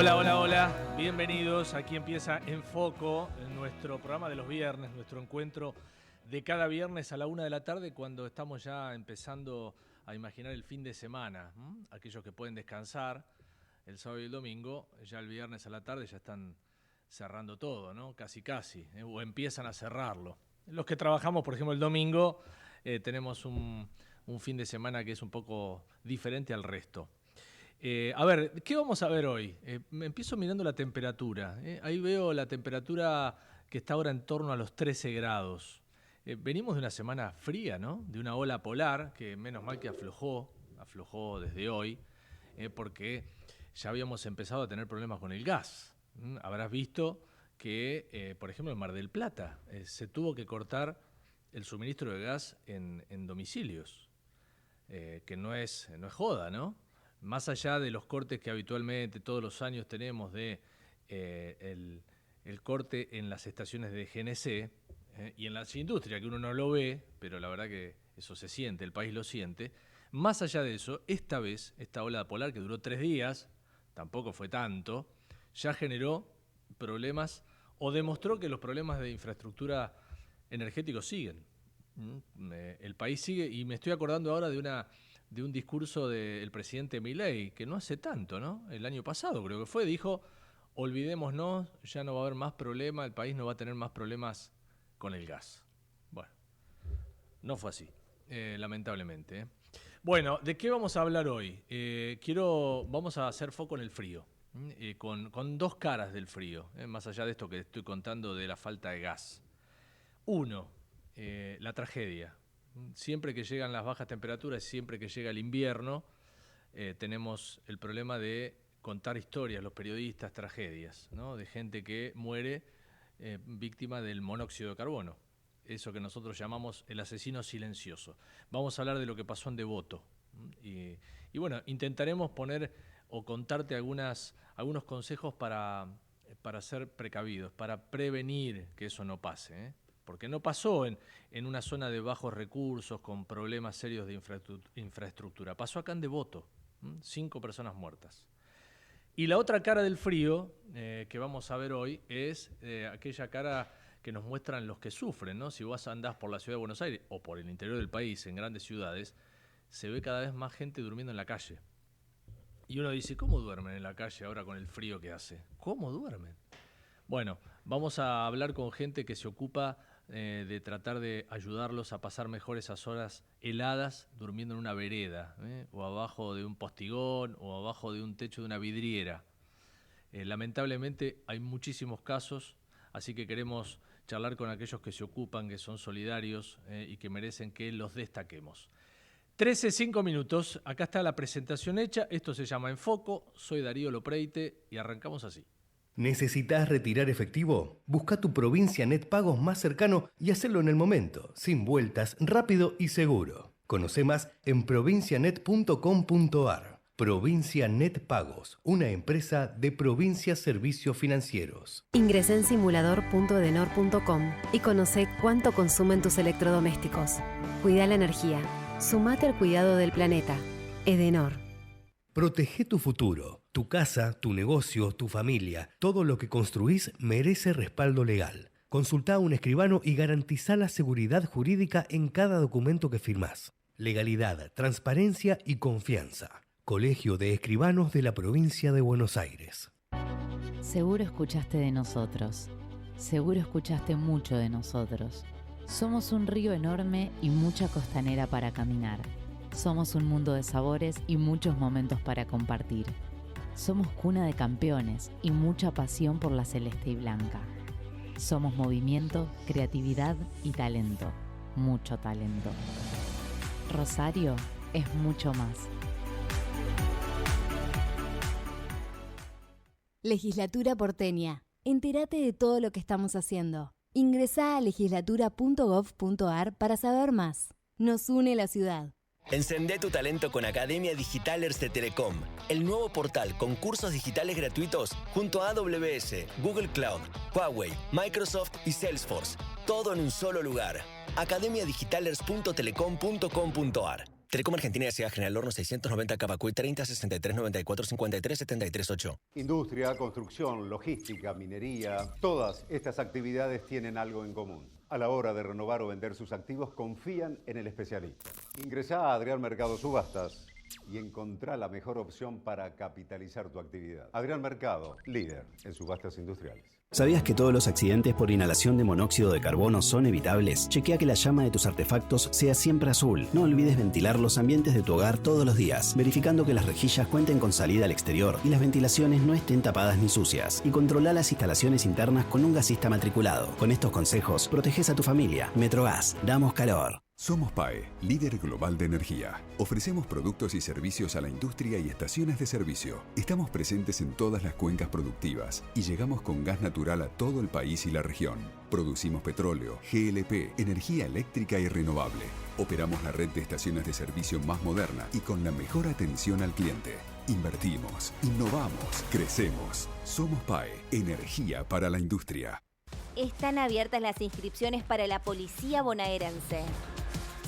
Hola, hola, hola. Bienvenidos. Aquí empieza En Foco, nuestro programa de los viernes, nuestro encuentro de cada viernes a la 1 de la tarde, cuando estamos ya empezando a imaginar el fin de semana. Aquellos que pueden descansar el sábado y el domingo, ya el viernes a la tarde ya están cerrando todo, ¿no? Casi, o empiezan a cerrarlo. Los que trabajamos, por ejemplo, el domingo, tenemos un fin de semana que es un poco diferente al resto. A ver, ¿qué vamos a ver hoy? Me empiezo mirando la temperatura. Ahí veo la temperatura que está ahora en torno a los 13 grados. Venimos de una semana fría, ¿no? De una ola polar que menos mal que aflojó desde hoy, porque ya habíamos empezado a tener problemas con el gas. Habrás visto que, por ejemplo, en Mar del Plata se tuvo que cortar el suministro de gas en domicilios, que no es joda, ¿no? Más allá de los cortes que habitualmente todos los años tenemos de el corte en las estaciones de GNC y en las industrias, que uno no lo ve, pero la verdad que eso se siente, el país lo siente. Más allá de eso, esta vez, esta ola polar que duró 3 días, tampoco fue tanto, ya generó problemas o demostró que los problemas de infraestructura energética siguen. El país sigue, y me estoy acordando ahora de un discurso del presidente Milei, que no hace tanto, ¿no? El año pasado creo que fue, dijo, olvidémonos, ya no va a haber más problema, el país no va a tener más problemas con el gas. Bueno, no fue así, lamentablemente. Bueno, ¿de qué vamos a hablar hoy? Vamos a hacer foco en el frío, con dos caras del frío, más allá de esto que estoy contando de la falta de gas. Uno, la tragedia. Siempre que llegan las bajas temperaturas, siempre que llega el invierno, tenemos el problema de contar historias, los periodistas, tragedias, ¿no? De gente que muere víctima del monóxido de carbono, eso que nosotros llamamos el asesino silencioso. Vamos a hablar de lo que pasó en Devoto. Y bueno, intentaremos poner o contarte algunos consejos para ser precavidos, para prevenir que eso no pase, porque no pasó en una zona de bajos recursos, con problemas serios de infraestructura. Pasó acá en Devoto, 5 personas muertas. Y la otra cara del frío que vamos a ver hoy es aquella cara que nos muestran los que sufren, ¿no? Si vos andás por la ciudad de Buenos Aires o por el interior del país, en grandes ciudades, se ve cada vez más gente durmiendo en la calle. Y uno dice, ¿cómo duermen en la calle ahora con el frío que hace? ¿Cómo duermen? Bueno, vamos a hablar con gente que se ocupa de tratar de ayudarlos a pasar mejor esas horas heladas durmiendo en una vereda, o abajo de un postigón, o abajo de un techo de una vidriera. Lamentablemente hay muchísimos casos, así que queremos charlar con aquellos que se ocupan, que son solidarios y que merecen que los destaquemos. 13:05 minutos, acá está la presentación hecha, esto se llama En Foco, soy Darío Lopreite y arrancamos así. ¿Necesitas retirar efectivo? Busca tu Provincia Net Pagos más cercano y hacelo en el momento, sin vueltas, rápido y seguro. Conoce más en provincianet.com.ar. Provincia Net Pagos, una empresa de Provincia Servicios Financieros. Ingresá en simulador.edenor.com y conoce cuánto consumen tus electrodomésticos. Cuida la energía. Sumate al cuidado del planeta. Edenor. Protege tu futuro, tu casa, tu negocio, tu familia. Todo lo que construís merece respaldo legal. Consultá a un escribano y garantizá la seguridad jurídica en cada documento que firmás. Legalidad, transparencia y confianza. Colegio de Escribanos de la Provincia de Buenos Aires. Seguro escuchaste de nosotros. Seguro escuchaste mucho de nosotros. Somos un río enorme y mucha costanera para caminar. Somos un mundo de sabores y muchos momentos para compartir. Somos cuna de campeones y mucha pasión por la celeste y blanca. Somos movimiento, creatividad y talento. Mucho talento. Rosario es mucho más. Legislatura porteña. Entérate de todo lo que estamos haciendo. Ingresá a legislatura.gov.ar para saber más. Nos une la ciudad. Encendé tu talento con Academia Digitalers de Telecom, el nuevo portal con cursos digitales gratuitos junto a AWS, Google Cloud, Huawei, Microsoft y Salesforce. Todo en un solo lugar. academiadigitalers.telecom.com.ar. Telecom Argentina S.A. General Horno 690 Cavacuy 30 63 94 53 73 8. Industria, construcción, logística, minería, todas estas actividades tienen algo en común. A la hora de renovar o vender sus activos, confían en el especialista. Ingresá a Adrián Mercado Subastas y encontrá la mejor opción para capitalizar tu actividad. Adrián Mercado, líder en subastas industriales. ¿Sabías que todos los accidentes por inhalación de monóxido de carbono son evitables? Chequea que la llama de tus artefactos sea siempre azul. No olvides ventilar los ambientes de tu hogar todos los días, verificando que las rejillas cuenten con salida al exterior y las ventilaciones no estén tapadas ni sucias. Y controla las instalaciones internas con un gasista matriculado. Con estos consejos, proteges a tu familia. Metrogas, damos calor. Somos PAE, líder global de energía. Ofrecemos productos y servicios a la industria y estaciones de servicio. Estamos presentes en todas las cuencas productivas y llegamos con gas natural a todo el país y la región. Producimos petróleo, GLP, energía eléctrica y renovable. Operamos la red de estaciones de servicio más moderna y con la mejor atención al cliente. Invertimos, innovamos, crecemos. Somos PAE, energía para la industria. Están abiertas las inscripciones para la Policía Bonaerense.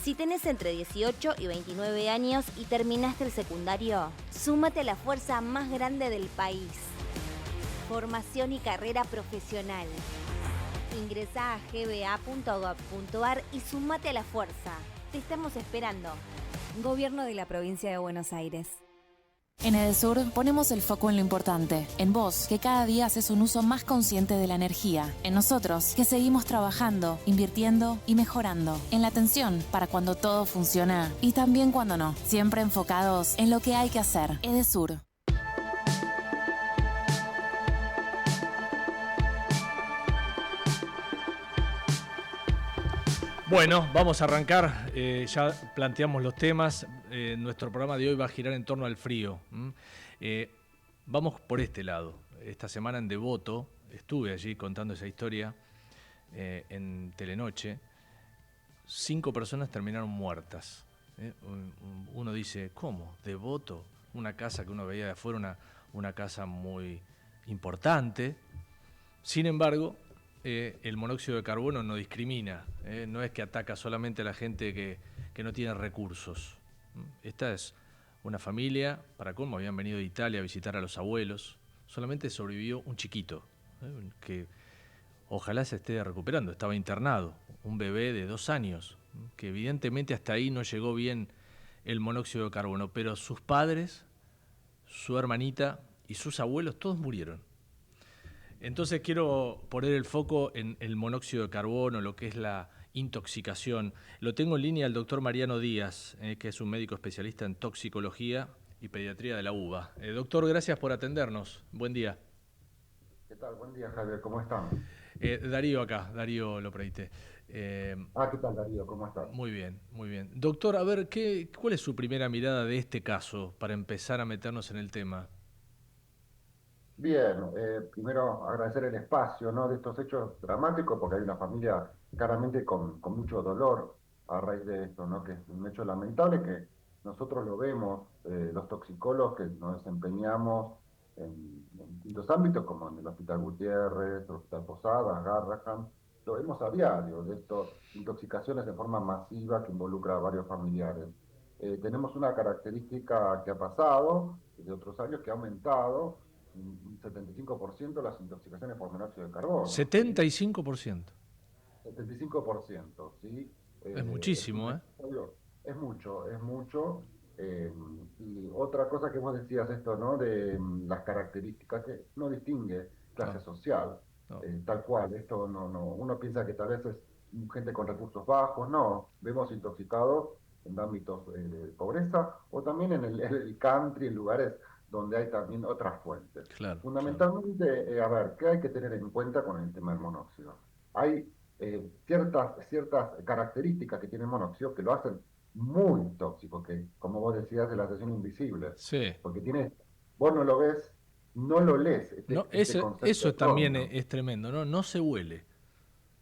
Si tenés entre 18 y 29 años y terminaste el secundario, súmate a la fuerza más grande del país. Formación y carrera profesional. Ingresá a gba.gov.ar y súmate a la fuerza. Te estamos esperando. Gobierno de la Provincia de Buenos Aires. En Edesur ponemos el foco en lo importante, en vos, que cada día haces un uso más consciente de la energía, en nosotros, que seguimos trabajando, invirtiendo y mejorando, en la atención para cuando todo funciona y también cuando no, siempre enfocados en lo que hay que hacer. Edesur. Bueno, vamos a arrancar, ya planteamos los temas, nuestro programa de hoy va a girar en torno al frío. Vamos por este lado, esta semana en Devoto, estuve allí contando esa historia en Telenoche, 5 personas terminaron muertas. Uno dice, ¿cómo? ¿Devoto? Una casa que uno veía de afuera, una casa muy importante, sin embargo, el monóxido de carbono no discrimina, no es que ataca solamente a la gente que no tiene recursos. Esta es una familia, para colmo habían venido de Italia a visitar a los abuelos, solamente sobrevivió un chiquito, que ojalá se esté recuperando, estaba internado, un bebé de 2 años, que evidentemente hasta ahí no llegó bien el monóxido de carbono, pero sus padres, su hermanita y sus abuelos todos murieron. Entonces quiero poner el foco en el monóxido de carbono, lo que es la intoxicación. Lo tengo en línea al doctor Mariano Díaz, que es un médico especialista en toxicología y pediatría de la UBA. Doctor, gracias por atendernos. Buen día. ¿Qué tal? Buen día, Javier. ¿Cómo están? Darío acá, Darío Lopreite. ¿Qué tal, Darío? ¿Cómo estás? Muy bien, muy bien. Doctor, a ver, ¿cuál es su primera mirada de este caso para empezar a meternos en el tema? Bien, primero agradecer el espacio, ¿no?, de estos hechos dramáticos, porque hay una familia claramente con mucho dolor a raíz de esto, ¿no?, que es un hecho lamentable que nosotros lo vemos, los toxicólogos que nos desempeñamos en distintos ámbitos, como en el Hospital Gutiérrez, el Hospital Posadas, Garrahan, lo vemos a diario, de estas intoxicaciones de forma masiva que involucra a varios familiares. Tenemos una característica que ha pasado de otros años, que ha aumentado un 75% las intoxicaciones por monóxido de carbono. 75%. 75%, ¿sí? Es muchísimo, ¿eh? Es mucho, es mucho. Y otra cosa que vos decías, esto, ¿no?, de las características que no distingue clase social, tal cual. Esto no, uno piensa que tal vez es gente con recursos bajos, no. Vemos intoxicados en ámbitos de pobreza o también en el country, en lugares donde hay también otras fuentes. Claro, fundamentalmente, a ver, ¿qué hay que tener en cuenta con el tema del monóxido? Hay ciertas características que tiene el monóxido que lo hacen muy tóxico, que, como vos decías, es la asociación invisible. Sí. Porque vos no lo ves, no lo lees. Eso también es tremendo, ¿no? No se huele.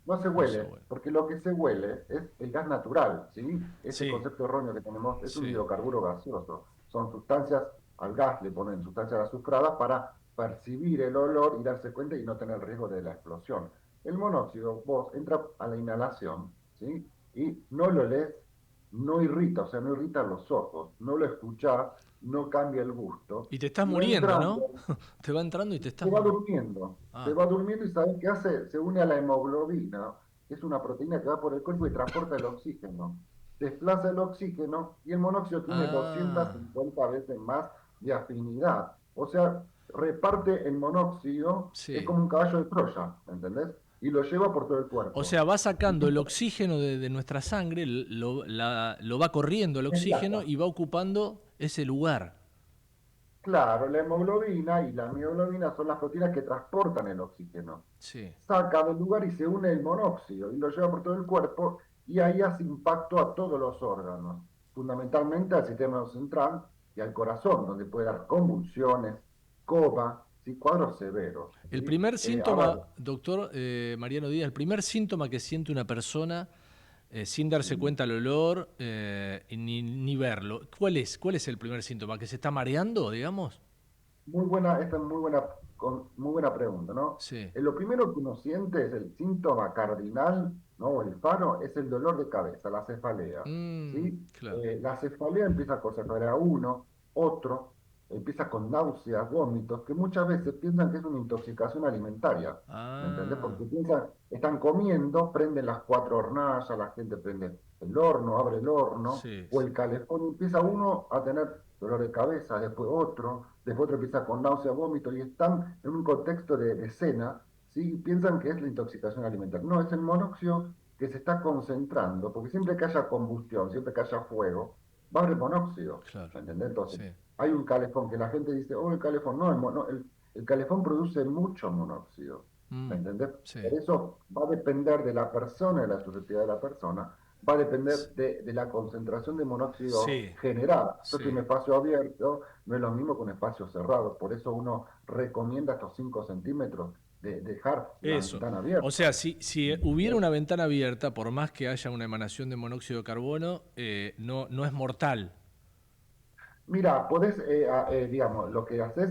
No se huele, porque lo que se huele es el gas natural, ¿sí? Ese concepto erróneo que tenemos es un hidrocarburo gaseoso. Son sustancias, al gas le ponen sustancias azufradas para percibir el olor y darse cuenta y no tener el riesgo de la explosión. El monóxido, vos entras a la inhalación, ¿sí?, y no lo lees, no irrita, o sea, no irrita los ojos, no lo escuchás, no cambia el gusto. Y te estás Y va muriendo, entrando, ¿no? Te va entrando y te estás se va muriendo. durmiendo, se Ah, va durmiendo y ¿sabes qué hace? Se une a la hemoglobina, que es una proteína que va por el cuerpo y transporta el oxígeno. Desplaza el oxígeno y el monóxido tiene ah, 250 veces más de afinidad. O sea, reparte el monóxido, es sí. como un caballo de Troya, ¿entendés? Y lo lleva por todo el O cuerpo. sea, va sacando el oxígeno de nuestra sangre, lo va corriendo el oxígeno Desplaza. y va ocupando ese lugar. Claro, la hemoglobina y la mioglobina son las proteínas que transportan el oxígeno. Sí. Saca del lugar y se une el monóxido y lo lleva por todo el cuerpo y ahí hace impacto a todos los órganos, fundamentalmente al sistema nervioso central y al corazón, donde puede dar convulsiones, coma, ¿sí? Cuadros severos. El ¿Sí? primer A ver, síntoma, doctor Mariano Díaz, el primer síntoma que siente una persona sin darse cuenta el olor y ni verlo, ¿cuál es? ¿Cuál es el primer síntoma? ¿Que se está mareando, digamos? muy buena, esta es muy buena pregunta, ¿no? Sí. Lo primero que uno siente es el síntoma cardinal, ¿no? O el faro, es el dolor de cabeza, la cefalea, ¿sí? Claro. La cefalea empieza con cefalea uno, otro, empieza con náuseas, vómitos, que muchas veces piensan que es una intoxicación alimentaria, ¿me entendés? Ah, Porque piensan, están comiendo, prenden las 4 hornallas, la gente prende el horno, abre el horno, sí, o sí. el calefón, y empieza uno a tener dolor de cabeza, después otro empieza con náusea, vómito, y están en un contexto de escena, ¿sí? Piensan que es la intoxicación alimentaria. No, es el monóxido que se está concentrando, porque siempre que haya combustión, siempre que haya fuego, va a haber monóxido, Claro. ¿me entendés? Entonces, Sí. hay un calefón que la gente dice, oh, el calefón, no, el calefón produce mucho monóxido, ¿me entendés? Sí. Por eso va a depender de la persona, de la susceptibilidad de la persona, va a depender de la concentración de monóxido Sí. generada. Esto Sí. en un espacio abierto no es lo mismo que un espacio cerrado, por eso uno recomienda estos 5 centímetros de dejar la Eso. ventana O abierta. sea, si hubiera una ventana abierta, por más que haya una emanación de monóxido de carbono, no es mortal. Mira, podés, digamos, lo que haces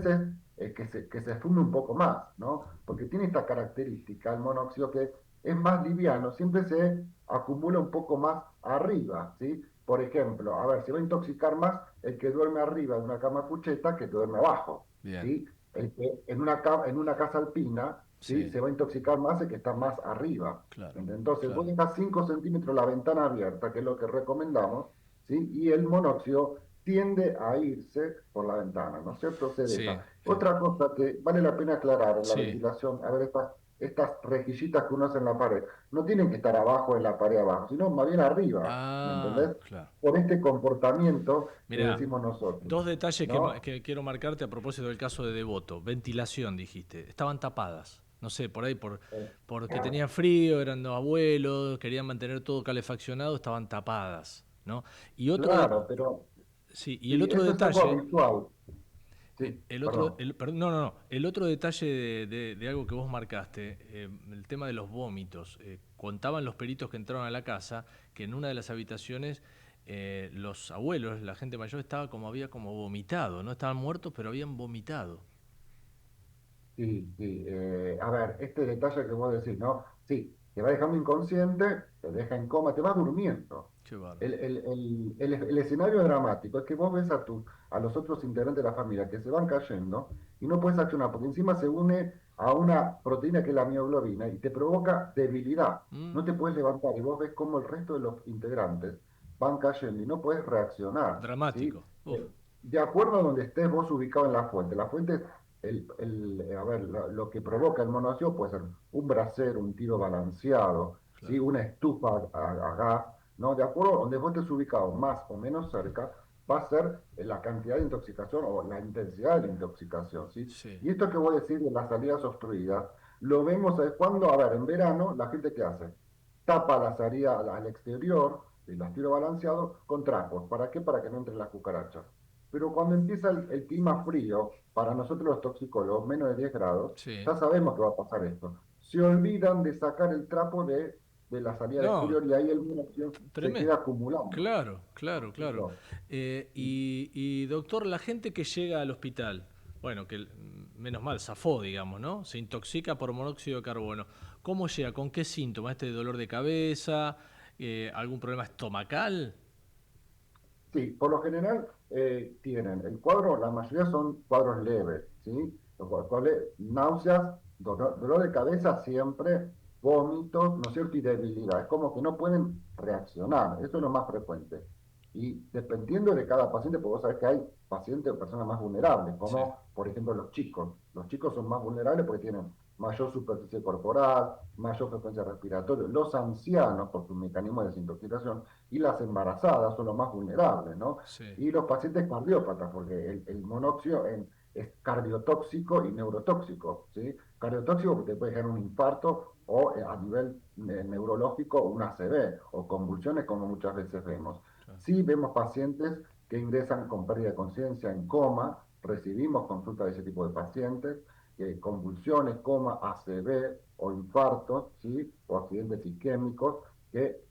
es que se fume un poco más, ¿no? Porque tiene esta característica, el monóxido, que es más liviano, siempre se acumula un poco más arriba, ¿sí? Por ejemplo, a ver, se va a intoxicar más el que duerme arriba de una cama cucheta que duerme abajo, Bien. ¿sí? El que en una casa alpina, ¿sí? Sí. Se va a intoxicar más el que está más arriba. Claro. Entonces, vos Claro. dejas 5 centímetros la ventana abierta, que es lo que recomendamos, ¿sí? Y el monóxido tiende a irse por la ventana, ¿no es cierto? Se Sí. deja. Otra cosa que vale la pena aclarar en la Sí. ventilación, a ver, estas rejillitas que uno hace en la pared, no tienen que estar abajo en la pared abajo, sino más bien arriba, ¿me Ah, entendés? claro. Por este comportamiento que Mirá, decimos nosotros, dos detalles ¿no? que quiero marcarte a propósito del caso de Devoto. Ventilación, dijiste. Estaban tapadas. No sé, por ahí, porque tenían frío, eran los abuelos, querían mantener todo calefaccionado, estaban tapadas, ¿no? Y otro, Claro, pero sí, y el sí, otro eso es algo detalle, habitual. Sí, el otro, perdón. no, no, no, el otro detalle de algo que vos marcaste, el tema de los vómitos. Contaban los peritos que entraron a la casa que en una de las habitaciones los abuelos, la gente mayor, había como vomitado, no estaban muertos, pero habían vomitado. Sí, sí. A ver, este detalle que vos decís, ¿no? Sí, te va dejando inconsciente, te deja en coma, te vas durmiendo. Qué bárbaro. El escenario dramático es que vos ves a los otros integrantes de la familia que se van cayendo y no puedes accionar, porque encima se une a una proteína que es la mioglobina y te provoca debilidad. No te puedes levantar y vos ves cómo el resto de los integrantes van cayendo y no puedes reaccionar, ¿sí? Dramático. Uf, De acuerdo a donde estés vos ubicado en la fuente. La fuente es a ver, lo que provoca el monóxido puede ser un brasero, un tiro balanceado, ¿sí? claro. Una estufa a gas, ¿no? De acuerdo a donde vos estés ubicado, más o menos cerca, va a ser la cantidad de intoxicación o la intensidad de la intoxicación, ¿sí? Sí. Y esto que voy a decir de las salidas obstruidas, lo vemos cuando, a ver, en verano, la gente ¿qué hace? Tapa la salida al exterior y las tiro balanceados con trapos. ¿Para qué? Para que no entren las cucarachas. Pero cuando empieza el clima frío, para nosotros los toxicólogos, menos de 10 grados, Sí. ya sabemos que va a pasar esto. Se olvidan de sacar el trapo de la salida al No, exterior y ahí el monóxido se tremendo. queda acumulando. Claro, claro, claro. ¿Listo? Y doctor, la gente que llega al hospital, bueno, que menos mal, zafó, digamos, ¿no? Se intoxica por monóxido de carbono. ¿Cómo llega? ¿Con qué síntomas? ¿Este dolor de cabeza? ¿Algún problema estomacal? Sí, por lo general tienen el cuadro, la mayoría son cuadros leves, ¿sí? Los cuales náuseas, dolor de cabeza siempre, vómitos, ¿no es cierto? Y debilidad. Es como que no pueden reaccionar, eso es lo más frecuente. Y dependiendo de cada paciente, porque vos sabés que hay pacientes o personas más vulnerables, como por ejemplo los chicos. Los chicos son más vulnerables porque tienen mayor superficie corporal, mayor frecuencia respiratoria. Los ancianos, por su mecanismo de desintoxicación, y las embarazadas son los más vulnerables, ¿no? Sí. Y los pacientes cardiópatas, porque el monóxido es cardiotóxico y neurotóxico, ¿sí? Cardiotóxico porque te puede generar un infarto o a nivel neurológico un ACV o convulsiones como muchas veces vemos. Sí vemos pacientes que ingresan con pérdida de conciencia en coma, recibimos consultas de ese tipo de pacientes, convulsiones, coma, ACV o infartos, ¿sí? O accidentes isquémicos que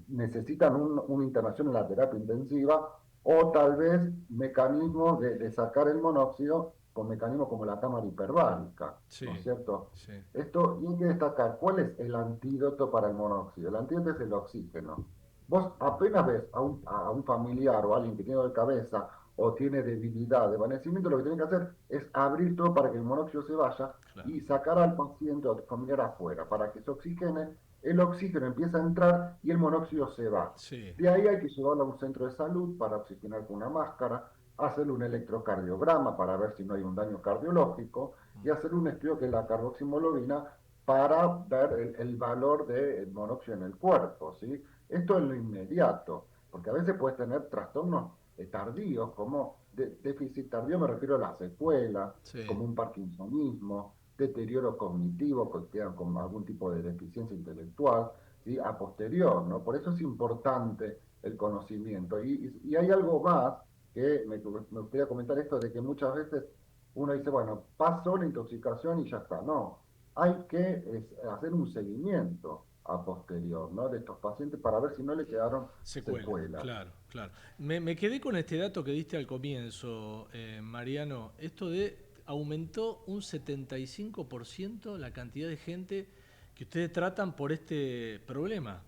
necesitan una internación en la terapia intensiva o tal vez mecanismos de sacar el monóxido con mecanismos como la cámara hiperbárica, ¿no es cierto? Sí. Esto, y hay que destacar, ¿cuál es el antídoto para el monóxido? El antídoto es el oxígeno. Vos apenas ves a un familiar o a alguien que tiene dolor de cabeza o tiene debilidad, desvanecimiento, lo que tienen que hacer es abrir todo para que el monóxido se vaya y sacar al paciente o al familiar afuera para que se oxigene, el oxígeno empieza a entrar y el monóxido se va. Sí. De ahí hay que llevarlo a un centro de salud para oxigenar con una máscara, hacerle un electrocardiograma para ver si no hay un daño cardiológico y hacer un estudio que es la carboximología para ver el valor del monóxido en el cuerpo, ¿sí? Esto es lo inmediato, porque a veces puedes tener trastornos tardíos, como déficit tardío, me refiero a la secuela, como un parkinsonismo, deterioro cognitivo, que quedan con algún tipo de deficiencia intelectual, ¿sí? A posterior, ¿no? Por eso es importante el conocimiento. Y hay algo más que me gustaría comentar esto, de que muchas veces uno dice, bueno, pasó la intoxicación y ya está. No, hay que hacer un seguimiento a posterior, ¿no? De estos pacientes para ver si no le quedaron secuelas. Claro, claro. Me quedé con este dato que diste al comienzo, Mariano, esto de aumentó un 75% la cantidad de gente que ustedes tratan por este problema.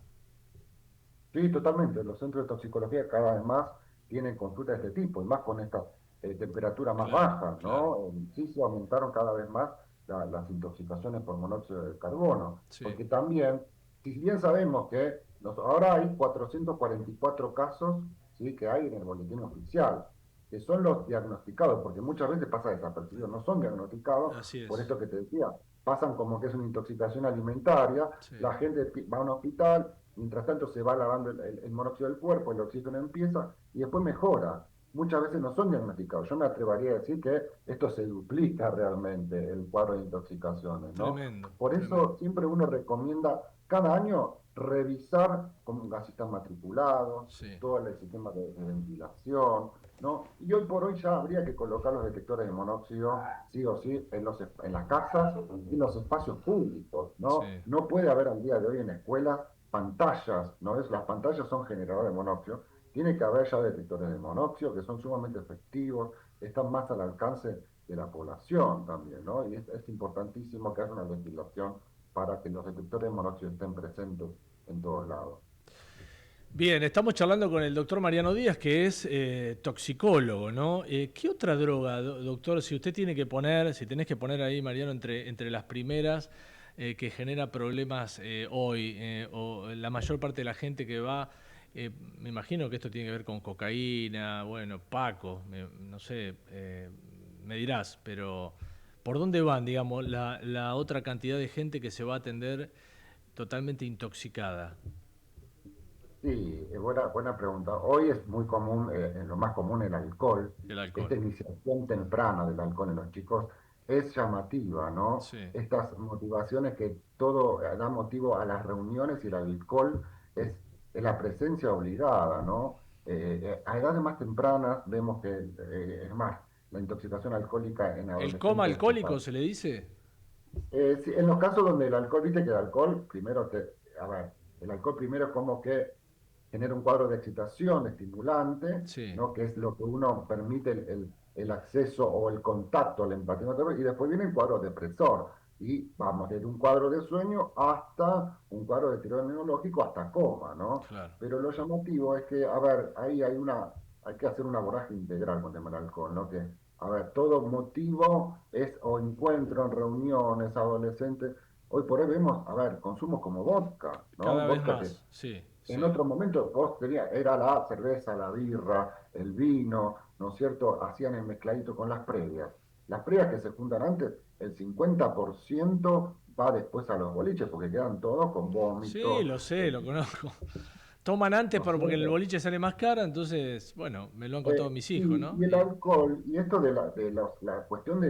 Sí, totalmente. Los centros de toxicología cada vez más tienen consultas de este tipo, y más con esta temperatura más baja, ¿no? Sí se aumentaron cada vez más las intoxicaciones por monóxido de carbono, porque también, si bien sabemos que ahora hay 444 casos, ¿sí? Que hay en el boletín oficial, que son los diagnosticados, porque muchas veces pasa desapercibido, no son diagnosticados, por esto que te decía, pasan como que es una intoxicación alimentaria, la gente va a un hospital, mientras tanto se va lavando el monóxido del cuerpo, el oxígeno empieza y después mejora. Muchas veces no son diagnosticados. Yo me atrevería a decir que esto se duplica realmente, el cuadro de intoxicaciones, ¿no? Tremendo. Por eso siempre uno recomienda cada año revisar cómo si están matriculados, todo el sistema de ventilación, ¿no? Y hoy por hoy ya habría que colocar los detectores de monóxido, sí o sí, en las casas y en los espacios públicos, ¿no? No puede haber al día de hoy en escuelas pantallas, ¿no? Las pantallas son generadores de monóxido. Tiene que haber ya detectores de monóxido que son sumamente efectivos, están más al alcance de la población también, ¿no? Y es importantísimo que haya una ventilación para que los detectores de monóxido estén presentes en todos lados. Bien, estamos charlando con el doctor Mariano Díaz, que es toxicólogo, ¿no? ¿Qué otra droga, doctor, si usted tiene que poner, si tenés que poner ahí, Mariano, entre las primeras que genera problemas hoy, o la mayor parte de la gente que va, me imagino que esto tiene que ver con cocaína, bueno, Paco, no sé, me dirás, pero ¿por dónde van, digamos, la otra cantidad de gente que se va a atender totalmente intoxicada? Sí, buena pregunta. Hoy es muy común, lo más común el alcohol. Esta iniciación temprana del alcohol en los chicos es llamativa, ¿no? Estas motivaciones que todo da motivo a las reuniones y el alcohol es la presencia obligada, ¿no? A edades más tempranas vemos que, es más, la intoxicación alcohólica en adolescentes. ¿El coma alcohólico se le dice? Sí, en los casos donde el alcohol, viste que el alcohol, el alcohol primero es como que genera un cuadro de excitación estimulante, ¿no? Que es lo que uno permite el acceso o el contacto al empatía, y después viene el cuadro depresor, y vamos desde un cuadro de sueño hasta un cuadro de deterioro neurológico hasta coma, ¿no? Claro. Pero lo llamativo es que, ahí hay hay que hacer un abordaje integral con el tema del alcohol, ¿no? Que, a ver, todo motivo es o encuentro en reuniones, adolescentes. Hoy por hoy vemos, a ver, consumos como vodka, ¿no? Cada vez Vodka que más, sí, en sí. otro momento vos tenías, era la cerveza, la birra, el vino, ¿no es cierto? Hacían el mezcladito con las previas. Las previas que se juntan antes, el 50% va después a los boliches porque quedan todos con Sí, vómito, lo sé, lo conozco. Toman antes ¿no es porque el cierto? boliche sale más caro, entonces, bueno, me lo han contado mis hijos, ¿no? Y el alcohol, y esto la cuestión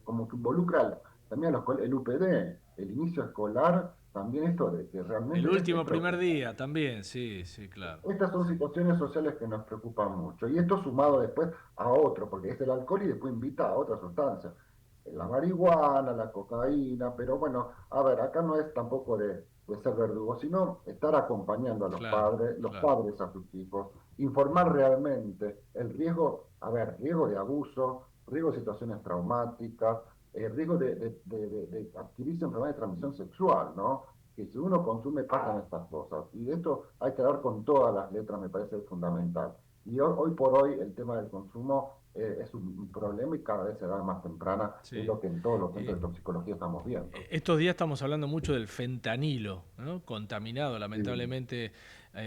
como que involucra también el UPD, el inicio escolar, también esto de que El realmente es último primer preocupante. día también, sí, sí, claro. Estas son situaciones sociales que nos preocupan mucho. Y esto sumado después a otro, porque es el alcohol y después invita a otras sustancias. La marihuana, la cocaína, pero bueno, a ver, acá no es tampoco de ser verdugo, sino estar acompañando a Claro, los claro. padres a sus hijos, informar realmente el riesgo, a ver, riesgo de abuso, riesgo de situaciones traumáticas, riesgo de adquirirse enfermedades de transmisión sexual, ¿no? Que si uno consume pasan estas cosas. Y de esto hay que hablar con todas las letras, me parece fundamental. Y hoy por hoy el tema del consumo es un problema y cada vez se da más temprana, es Sí. lo que en todos los centros de toxicología estamos viendo. Estos días estamos hablando mucho del fentanilo, ¿no? Contaminado, Sí, lamentablemente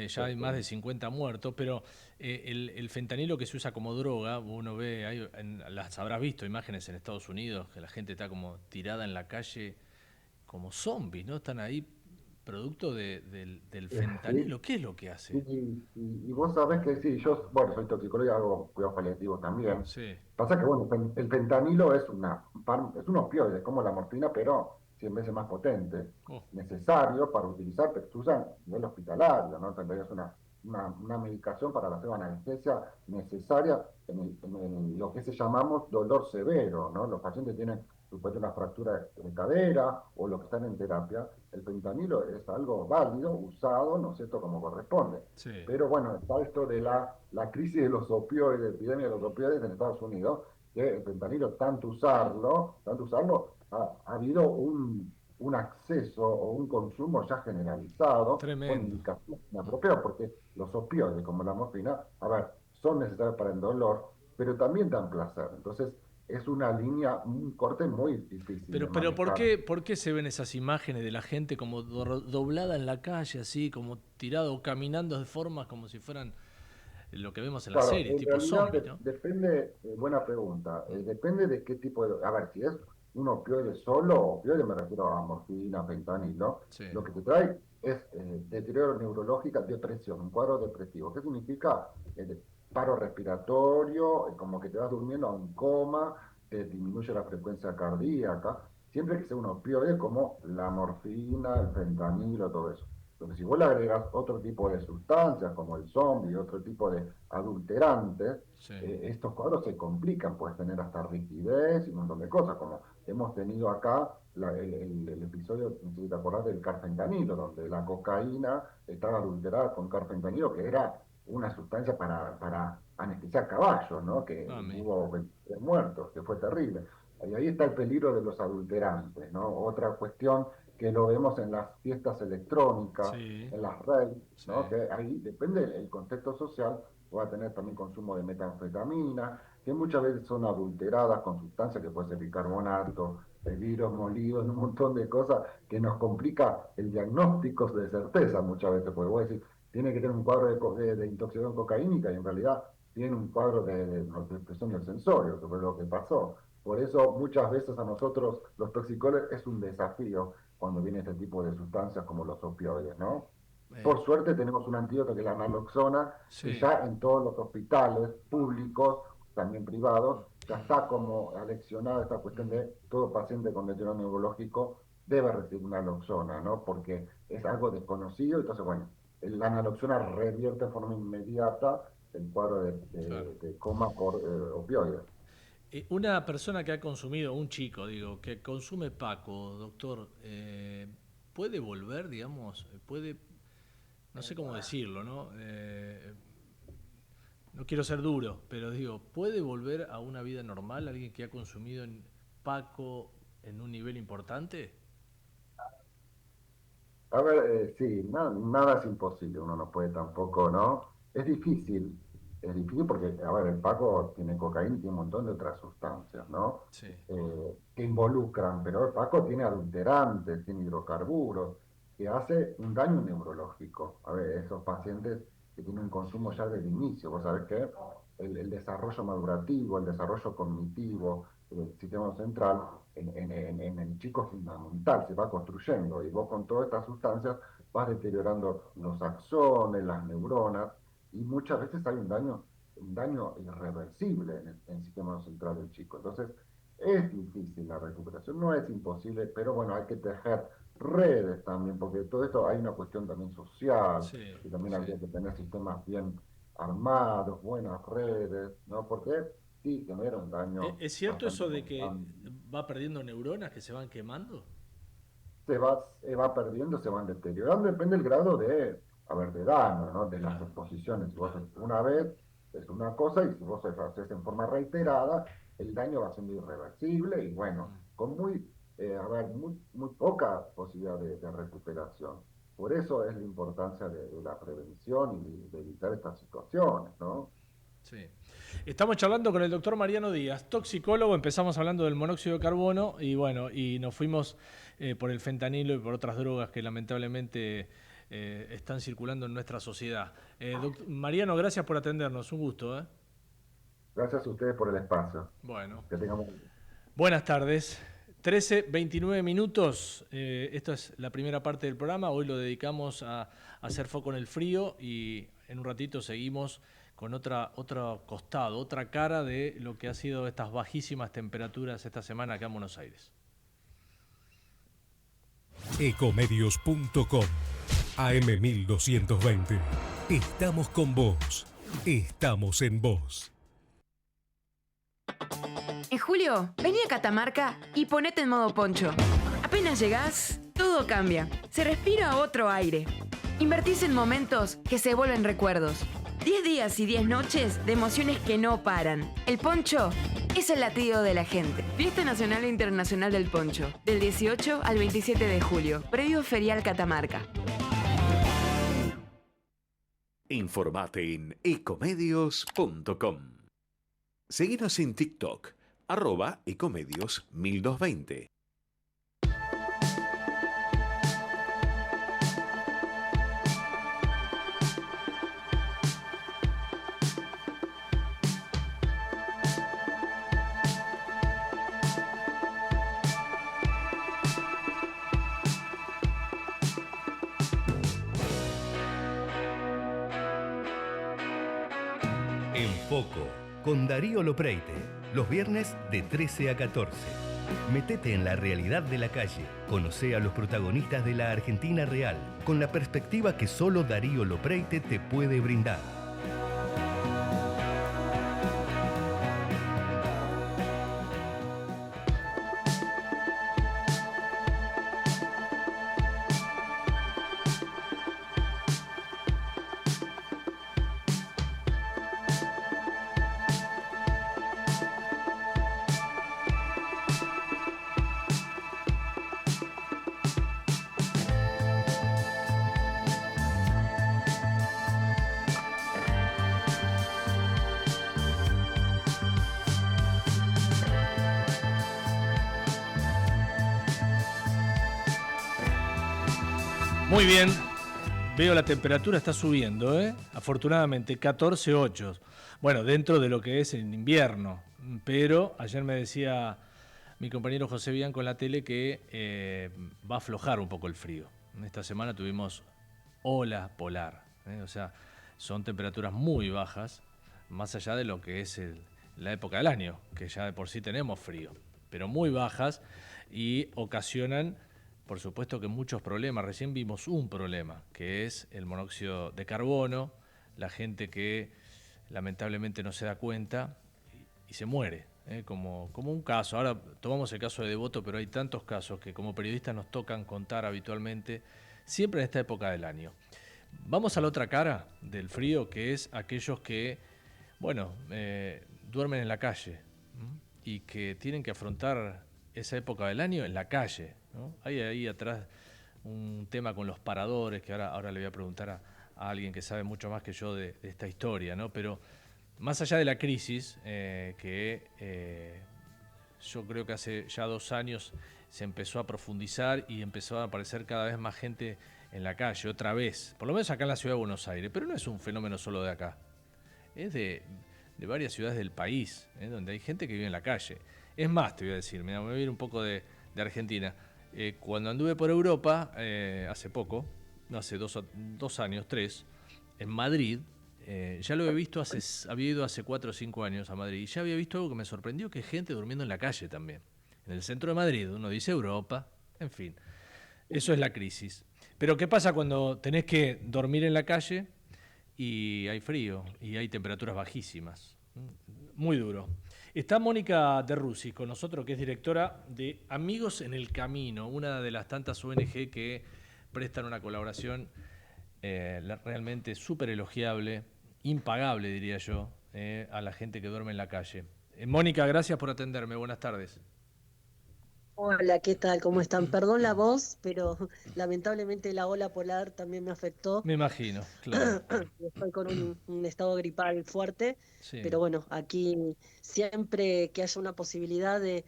ya hay más de 50 muertos, pero el fentanilo que se usa como droga, uno ve, las habrás visto imágenes en Estados Unidos, que la gente está como tirada en la calle como zombies, ¿no? Están ahí producto del sí, fentanilo. ¿Qué es lo que hace? y vos sabés que sí, yo, bueno, soy toxicólogo y hago cuidados paliativos también. Sí. Pasa que, bueno, el fentanilo es es un opioide, como la morfina, pero 100 veces más potente. Oh, Necesario para utilizar, pero se usa a nivel hospitalario, ¿no? También es una medicación para la anestesia necesaria lo que se llamamos dolor severo, ¿no? Los pacientes tienen supuestamente una fractura de cadera o los que están en terapia. El fentanilo es algo válido, usado, ¿no es cierto?, como corresponde. sí. Pero bueno, está esto de la crisis de los opioides, epidemia de los opioides en Estados Unidos, que el fentanilo, tanto usarlo, ha habido un acceso o un consumo ya generalizado con Tremendo. indicaciones inapropiadas, porque los opioides, como la morfina, a ver, son necesarios para el dolor, pero también dan placer. Entonces, es una línea, un corte muy difícil de Pero manejar. por qué se ven esas imágenes de la gente como doblada en la calle, así, como tirado o caminando de formas como si fueran lo que vemos en las Claro, series, en tipo realidad zombie, ¿no? depende, buena pregunta, depende de qué tipo de, a ver, si es un opioide solo, opioide me refiero a morfina, fentanilo, Sí. lo que te trae es deterioro neurológico, depresión, un cuadro depresivo. ¿Qué significa? Paro respiratorio, como que te vas durmiendo a un coma, te disminuye la frecuencia cardíaca, siempre que sea un opioide como la morfina, el fentanilo, todo eso. Entonces, si vos le agregas otro tipo de sustancias, como el zombie, otro tipo de adulterantes, Sí. estos cuadros se complican, puedes tener hasta rigidez y un montón de cosas, como hemos tenido acá el episodio, no sé si te acordás, del carfentanilo, donde la cocaína estaba adulterada con carfentanilo, que era una sustancia para anestesiar caballos, ¿no? Que Mami. hubo 23 muertos, que fue terrible. Y ahí está el peligro de los adulterantes, ¿no? Otra cuestión que lo vemos en las fiestas electrónicas, Sí. en las redes, Sí. ¿no? Que ahí depende del contexto social, va a tener también consumo de metanfetamina, que muchas veces son adulteradas con sustancias que puede ser bicarbonato, virus molidos, un montón de cosas que nos complica el diagnóstico de certeza muchas veces, porque vos decís, tiene que tener un cuadro de intoxicación cocaínica y en realidad tiene un cuadro de depresión del sensorio, que fue lo que pasó. Por eso muchas veces a nosotros los toxicólogos es un desafío cuando viene este tipo de sustancias como los opioides, ¿no? Eh, Por suerte tenemos un antídoto que es la naloxona, que sí. ya en todos los hospitales públicos, también privados, ya está como aleccionada esta cuestión de todo paciente con deterioro neurológico debe recibir una naloxona, ¿no? Porque es algo desconocido, entonces, bueno, la naloxona revierte de forma inmediata el cuadro Claro. de coma por opioides. Una persona que ha consumido, un chico, digo, que consume Paco, doctor, ¿puede volver, digamos? Puede, no sé cómo decirlo, ¿no? No quiero ser duro, pero digo, ¿puede volver a una vida normal alguien que ha consumido en Paco en un nivel importante? A ver, sí, nada es imposible, uno no puede tampoco, ¿no? Es difícil, es difícil porque, a ver, el Paco tiene cocaína y tiene un montón de otras sustancias, ¿no? Sí. Que involucran, pero el Paco tiene adulterantes, tiene hidrocarburos, que hace un daño neurológico. A ver, esos pacientes que tienen un consumo ya desde el inicio, vos sabés que el desarrollo madurativo, el desarrollo cognitivo del sistema central, en el chico es fundamental, se va construyendo, y vos con todas estas sustancias vas deteriorando los axones, las neuronas, y muchas veces hay un daño irreversible en el sistema central del chico. Entonces, es difícil la recuperación, no es imposible, pero bueno, hay que tejer redes también, porque todo esto hay una cuestión también social, Sí, y también sí. habría que tener sistemas bien armados, buenas redes, ¿no? Porque sí genera un daño ¿Es cierto bastante eso de que importante. va perdiendo neuronas que se van quemando? Se va perdiendo, se van deteriorando, depende del grado de, a ver, de daño, ¿no? De las Claro, exposiciones. Si vos claro. una vez es una cosa y si vos lo haces en forma reiterada, el daño va siendo irreversible y bueno, con a ver, muy poca posibilidad de recuperación. Por eso es la importancia de la prevención y de evitar estas situaciones, ¿no? Sí. Estamos charlando con el doctor Mariano Díaz, toxicólogo. Empezamos hablando del monóxido de carbono y bueno, y nos fuimos por el fentanilo y por otras drogas que lamentablemente están circulando en nuestra sociedad. Mariano, gracias por atendernos, un gusto. Gracias a ustedes por el espacio. Bueno, Que tengamos. buenas tardes. 13:29 minutos. Esta es la primera parte del programa. Hoy lo dedicamos a hacer foco en el frío y en un ratito seguimos con otro costado, otra cara de lo que ha sido estas bajísimas temperaturas esta semana acá en Buenos Aires. Ecomedios.com AM1220. Estamos con vos. Estamos en vos. En julio, vení a Catamarca y ponete en modo poncho. Apenas llegás, todo cambia. Se respira otro aire. Invertís en momentos que se vuelven recuerdos. 10 días y 10 noches de emociones que no paran. El poncho es el latido de la gente. Fiesta Nacional e Internacional del Poncho. Del 18 al 27 de julio. Previo Ferial Catamarca. Informate en ecomedios.com. Seguinos en TikTok, @ecomedios1220. En Foco, con Darío Lopreite, los viernes de 13 a 14. Metete en la realidad de la calle, conocé a los protagonistas de la Argentina real, con la perspectiva que solo Darío Lopreite te puede brindar. Muy bien, veo la temperatura está subiendo, afortunadamente 14,8. Bueno, dentro de lo que es el invierno, pero ayer me decía mi compañero José Bianco en la tele que va a aflojar un poco el frío. Esta semana tuvimos ola polar, o sea, son temperaturas muy bajas, más allá de lo que es la época del año, que ya de por sí tenemos frío, pero muy bajas y ocasionan, por supuesto, que muchos problemas. Recién vimos un problema, que es el monóxido de carbono, la gente que lamentablemente no se da cuenta y se muere, como un caso. Ahora tomamos el caso de Devoto, pero hay tantos casos que como periodistas nos tocan contar habitualmente, siempre en esta época del año. Vamos a la otra cara del frío, que es aquellos que, bueno, duermen en la calle y que tienen que afrontar esa época del año en la calle, ¿no? Hay ahí atrás un tema con los paradores, que ahora le voy a preguntar a alguien que sabe mucho más que yo de esta historia, ¿no? Pero más allá de la crisis, que yo creo que hace ya 2 años se empezó a profundizar y empezó a aparecer cada vez más gente en la calle, otra vez, por lo menos acá en la ciudad de Buenos Aires, pero no es un fenómeno solo de acá, es de varias ciudades del país, donde hay gente que vive en la calle. Es más, te voy a decir, me voy a ir un poco de Argentina. Cuando anduve por Europa, hace poco, no hace 2 años, 3, en Madrid, ya lo he visto, había ido hace 4 o 5 años a Madrid, y ya había visto algo que me sorprendió, que hay gente durmiendo en la calle también. En el centro de Madrid, uno dice Europa, en fin, eso es la crisis. Pero ¿qué pasa cuando tenés que dormir en la calle y hay frío y hay temperaturas bajísimas? Muy duro. Está Mónica de Rusi con nosotros, que es directora de Amigos en el Camino, una de las tantas ONG que prestan una colaboración realmente súper elogiable, impagable diría yo, a la gente que duerme en la calle. Mónica, gracias por atenderme, buenas tardes. Hola, ¿qué tal? ¿Cómo están? Perdón la voz, pero lamentablemente la ola polar también me afectó. Me imagino, claro. Estoy con un estado gripal fuerte, Sí. pero bueno, aquí siempre que haya una posibilidad de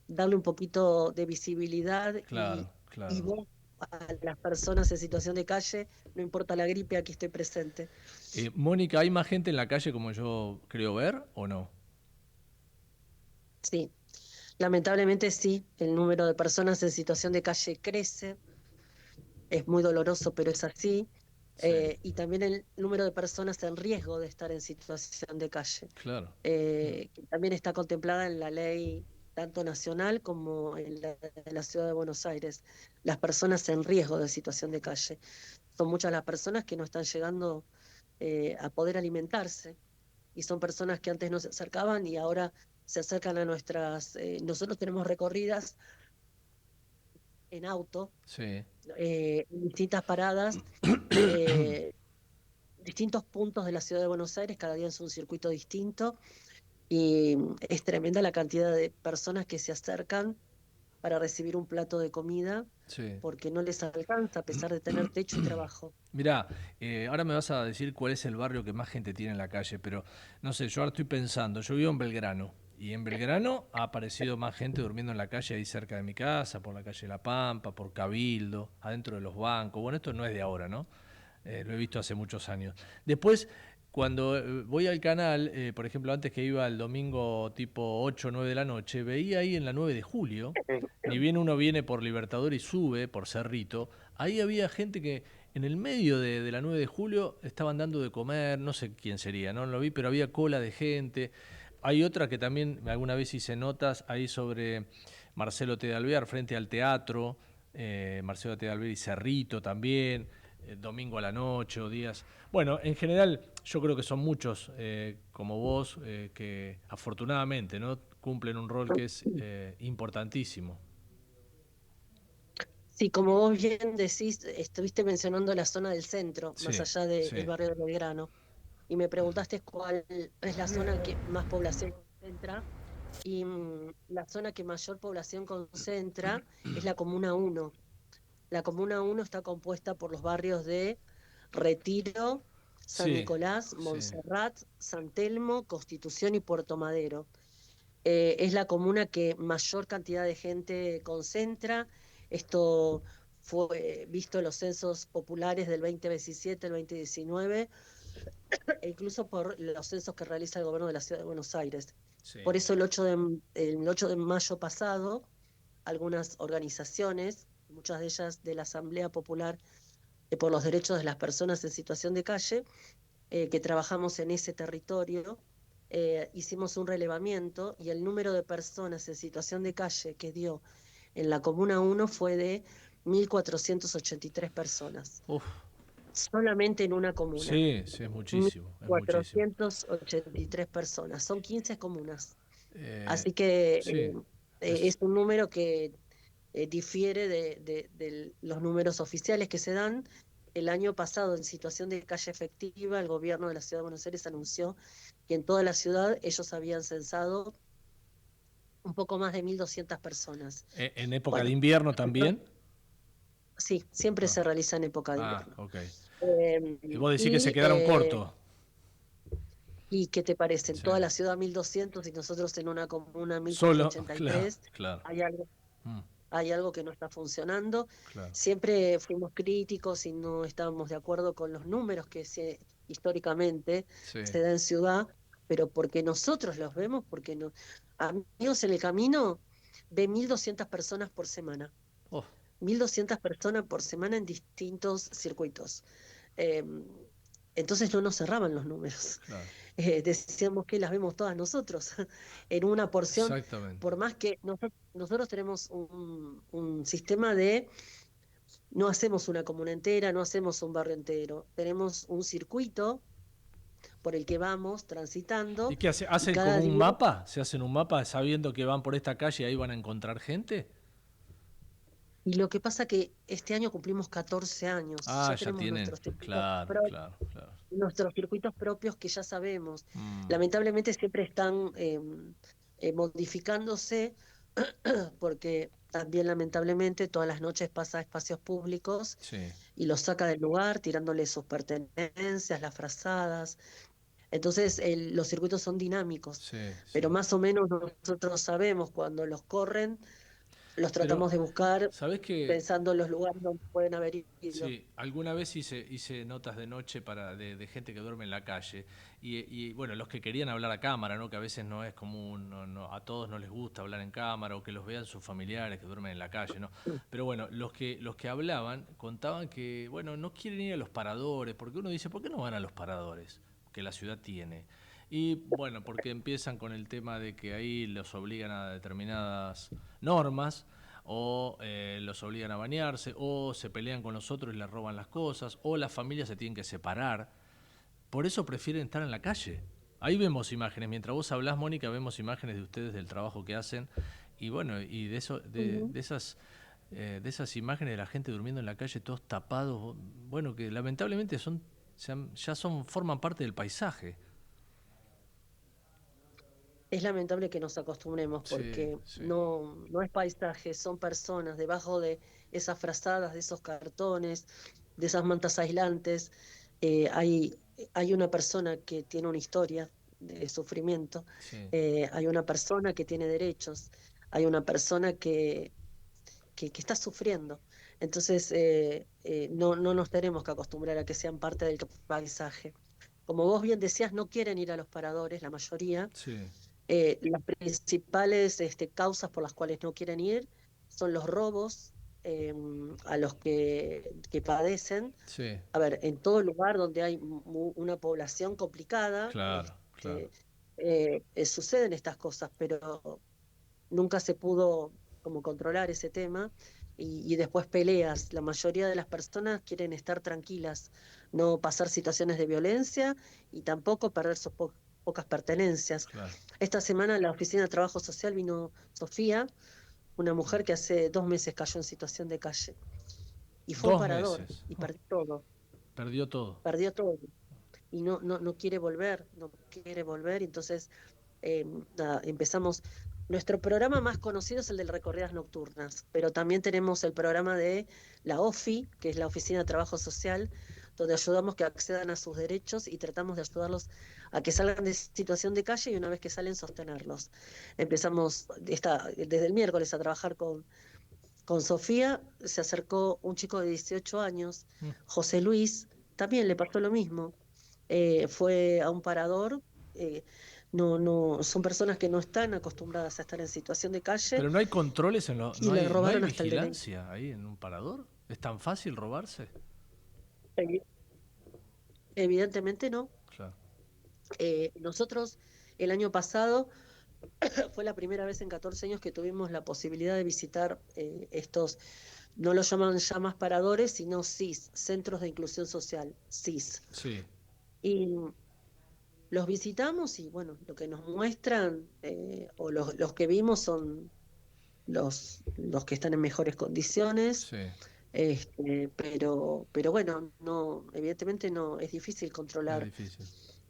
darle un poquito de visibilidad Claro, claro. y voz a las personas en situación de calle, no importa la gripe, aquí estoy presente. Mónica, ¿hay más gente en la calle como yo creo ver o no? Sí. Lamentablemente sí, el número de personas en situación de calle crece, es muy doloroso, pero es así, y también el número de personas en riesgo de estar en situación de calle, Claro. que también está contemplada en la ley tanto nacional como en la ciudad de Buenos Aires, las personas en riesgo de situación de calle. Son muchas las personas que no están llegando a poder alimentarse, y son personas que antes no se acercaban y ahora se acercan a nuestras... nosotros tenemos recorridas en auto, Sí. en distintas paradas, distintos puntos de la ciudad de Buenos Aires, cada día es un circuito distinto, y es tremenda la cantidad de personas que se acercan para recibir un plato de comida, Sí. porque no les alcanza a pesar de tener techo y trabajo. Mirá, ahora me vas a decir cuál es el barrio que más gente tiene en la calle, pero no sé, yo ahora estoy pensando, yo vivo en Belgrano, y en Belgrano ha aparecido más gente durmiendo en la calle ahí cerca de mi casa, por la calle La Pampa, por Cabildo, adentro de los bancos. Bueno, esto no es de ahora, ¿no? Lo he visto hace muchos años. Después, cuando voy al canal, por ejemplo, antes que iba el domingo tipo 8 o 9 de la noche, veía ahí en la 9 de julio, ni bien uno viene por Libertador y sube por Cerrito, ahí había gente que en el medio de la 9 de julio estaban dando de comer, no sé quién sería, no lo vi, pero había cola de gente. Hay otra que también alguna vez hice notas ahí sobre Marcelo T. de Alvear frente al teatro, Marcelo T. de Alvear y Cerrito también, domingo a la noche o días. Bueno, en general yo creo que son muchos como vos que afortunadamente, ¿no?, cumplen un rol que es importantísimo. Sí, como vos bien decís, estuviste mencionando la zona del centro, Sí, más allá sí. del barrio de Belgrano, y me preguntaste cuál es la zona que más población concentra, y la zona que mayor población concentra es la Comuna 1. La Comuna 1 está compuesta por los barrios de Retiro, San Sí, Nicolás, sí. Montserrat, San Telmo, Constitución y Puerto Madero. Es la comuna que mayor cantidad de gente concentra. Esto fue visto en los censos populares del 2017, el 2019, e incluso por los censos que realiza el gobierno de la Ciudad de Buenos Aires. Sí. Por eso el 8 de mayo pasado, algunas organizaciones, muchas de ellas de la Asamblea Popular por los Derechos de las Personas en Situación de Calle, que trabajamos en ese territorio, hicimos un relevamiento y el número de personas en situación de calle que dio en la Comuna 1 fue de 1.483 personas. Uf. Solamente en una comuna. Sí, sí, es muchísimo. Es muchísimo. 483 personas. Son 15 comunas. Eh, Así que sí, es un número que difiere de los números oficiales que se dan. El año pasado, en situación de calle efectiva, el gobierno de la Ciudad de Buenos Aires anunció que en toda la ciudad ellos habían censado un poco más de 1.200 personas. ¿En época Bueno, de invierno también? Sí, siempre se realiza en época de invierno. Ok. Y vos decís que se quedaron cortos. ¿Y qué te parece? En Sí. toda la ciudad 1200 y nosotros en una comuna Solo, 1483, claro. hay algo que no está funcionando. Claro. Siempre fuimos críticos y no estábamos de acuerdo con los números que históricamente Sí. se da en ciudad, pero porque nosotros los vemos, porque no. Amigos en el Camino ve 1200 personas por semana. 1200 personas por semana en distintos circuitos. Entonces no nos cerraban los números. Claro. Decíamos que las vemos todas nosotros en una porción, Exactamente. por más que nosotros tenemos un sistema de, no hacemos una comuna entera, no hacemos un barrio entero, tenemos un circuito por el que vamos transitando. ¿Y qué hace? ¿Hacen cada como un día- mapa? ¿Se hacen un mapa sabiendo que van por esta calle y ahí van a encontrar gente? Y lo que pasa que este año cumplimos 14 años. Ah, ya tenemos tienen. nuestros circuitos Claro, propios. claro, claro. Nuestros circuitos propios que ya sabemos. Mm. Lamentablemente siempre están modificándose porque también lamentablemente todas las noches pasa a espacios públicos Sí. y los saca del lugar tirándole sus pertenencias, las frazadas. Entonces los circuitos son dinámicos, Sí, pero más o menos nosotros sabemos cuando los corren, los tratamos de buscar ¿sabés que pensando en los lugares donde pueden haber ido. Sí, alguna vez hice notas de noche de gente que duerme en la calle y bueno, los que querían hablar a cámara, ¿no? Que a veces no es común, a todos no les gusta hablar en cámara o que los vean sus familiares que duermen en la calle, ¿no? Pero bueno, los que hablaban contaban que, bueno, no quieren ir a los paradores, porque uno dice, ¿por qué no van a los paradores que la ciudad tiene? Y bueno, porque empiezan con el tema de que ahí los obligan a determinadas normas, o los obligan a bañarse, o se pelean con los otros y les roban las cosas, o las familias se tienen que separar. Por eso prefieren estar en la calle. Ahí vemos imágenes. Mientras vos hablás, Mónica, vemos imágenes de ustedes del trabajo que hacen. Y bueno, y de esas imágenes de la gente durmiendo en la calle, todos tapados, bueno, que lamentablemente forman parte del paisaje. Es lamentable que nos acostumbremos porque no es paisaje, son personas debajo de esas frazadas, de esos cartones, de esas mantas aislantes. Hay una persona que tiene una historia de sufrimiento, hay una persona que tiene derechos, hay una persona que está sufriendo. Entonces no nos tenemos que acostumbrar a que sean parte del paisaje. Como vos bien decías, no quieren ir a los paradores, la mayoría. Sí. Las principales causas por las cuales no quieren ir son los robos a los que padecen. Sí. A ver, en todo lugar donde hay una población complicada, Claro. suceden estas cosas, pero nunca se pudo como controlar ese tema y después peleas. La mayoría de las personas quieren estar tranquilas, no pasar situaciones de violencia y tampoco perder sus pocas pertenencias. Claro. Esta semana a la Oficina de Trabajo Social vino Sofía, una mujer que hace 2 meses cayó en situación de calle. Y fue un parador, y perdió todo. Perdió todo. Perdió todo. Y no quiere volver, entonces nada, empezamos. Nuestro programa más conocido es el de recorridas nocturnas, pero también tenemos el programa de la OFI, que es la Oficina de Trabajo Social, donde ayudamos que accedan a sus derechos y tratamos de ayudarlos a que salgan de situación de calle y una vez que salen sostenerlos. Empezamos desde el miércoles a trabajar con Sofía, se acercó un chico de 18 años, José Luis, también le pasó lo mismo, fue a un parador. No son personas que no están acostumbradas a estar en situación de calle. Pero no hay controles no le robaron hay hasta el vigilancia ahí en un parador. ¿Es tan fácil robarse? Evidentemente no. Claro. Nosotros el año pasado fue la primera vez en 14 años que tuvimos la posibilidad de visitar estos, no lo llaman ya más paradores, sino CIS, Centros de Inclusión Social, CIS. Sí. Y los visitamos y bueno, lo que nos muestran o los que vimos son los que están en mejores condiciones. Sí. Pero bueno, evidentemente no es difícil controlar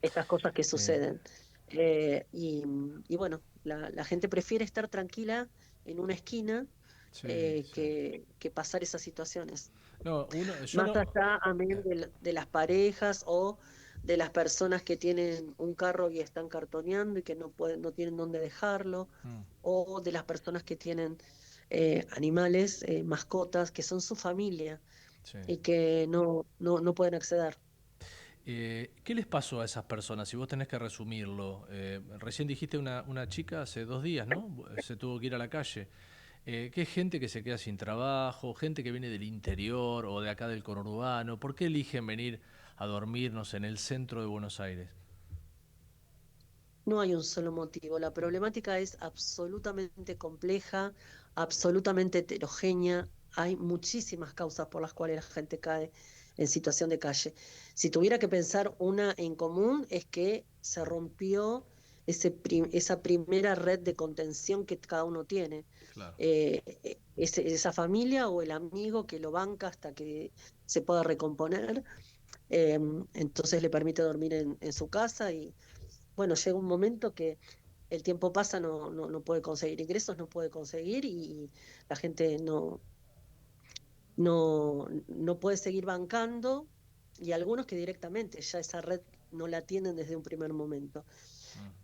estas cosas que suceden. Y bueno, la gente prefiere estar tranquila en una esquina que pasar esas situaciones. Más allá, amén, de las parejas o de las personas que tienen un carro y están cartoneando y que no tienen dónde dejarlo, o de las personas que tienen animales, mascotas, que son su familia y que no pueden acceder. ¿Qué les pasó a esas personas? Si vos tenés que resumirlo. Recién dijiste una chica hace 2 días, ¿no? Se tuvo que ir a la calle. ¿Qué es gente que se queda sin trabajo, gente que viene del interior o de acá del conurbano? ¿Por qué eligen venir a dormirnos en el centro de Buenos Aires? No hay un solo motivo. La problemática es absolutamente compleja, absolutamente heterogénea. Hay muchísimas causas por las cuales la gente cae en situación de calle. Si tuviera que pensar una en común, es que se rompió esa primera red de contención que cada uno tiene. Claro. Esa familia o el amigo que lo banca hasta que se pueda recomponer, entonces le permite dormir en su casa y bueno, llega un momento que el tiempo pasa, no puede conseguir ingresos, no puede conseguir y la gente no puede seguir bancando y algunos que directamente ya esa red no la tienen desde un primer momento.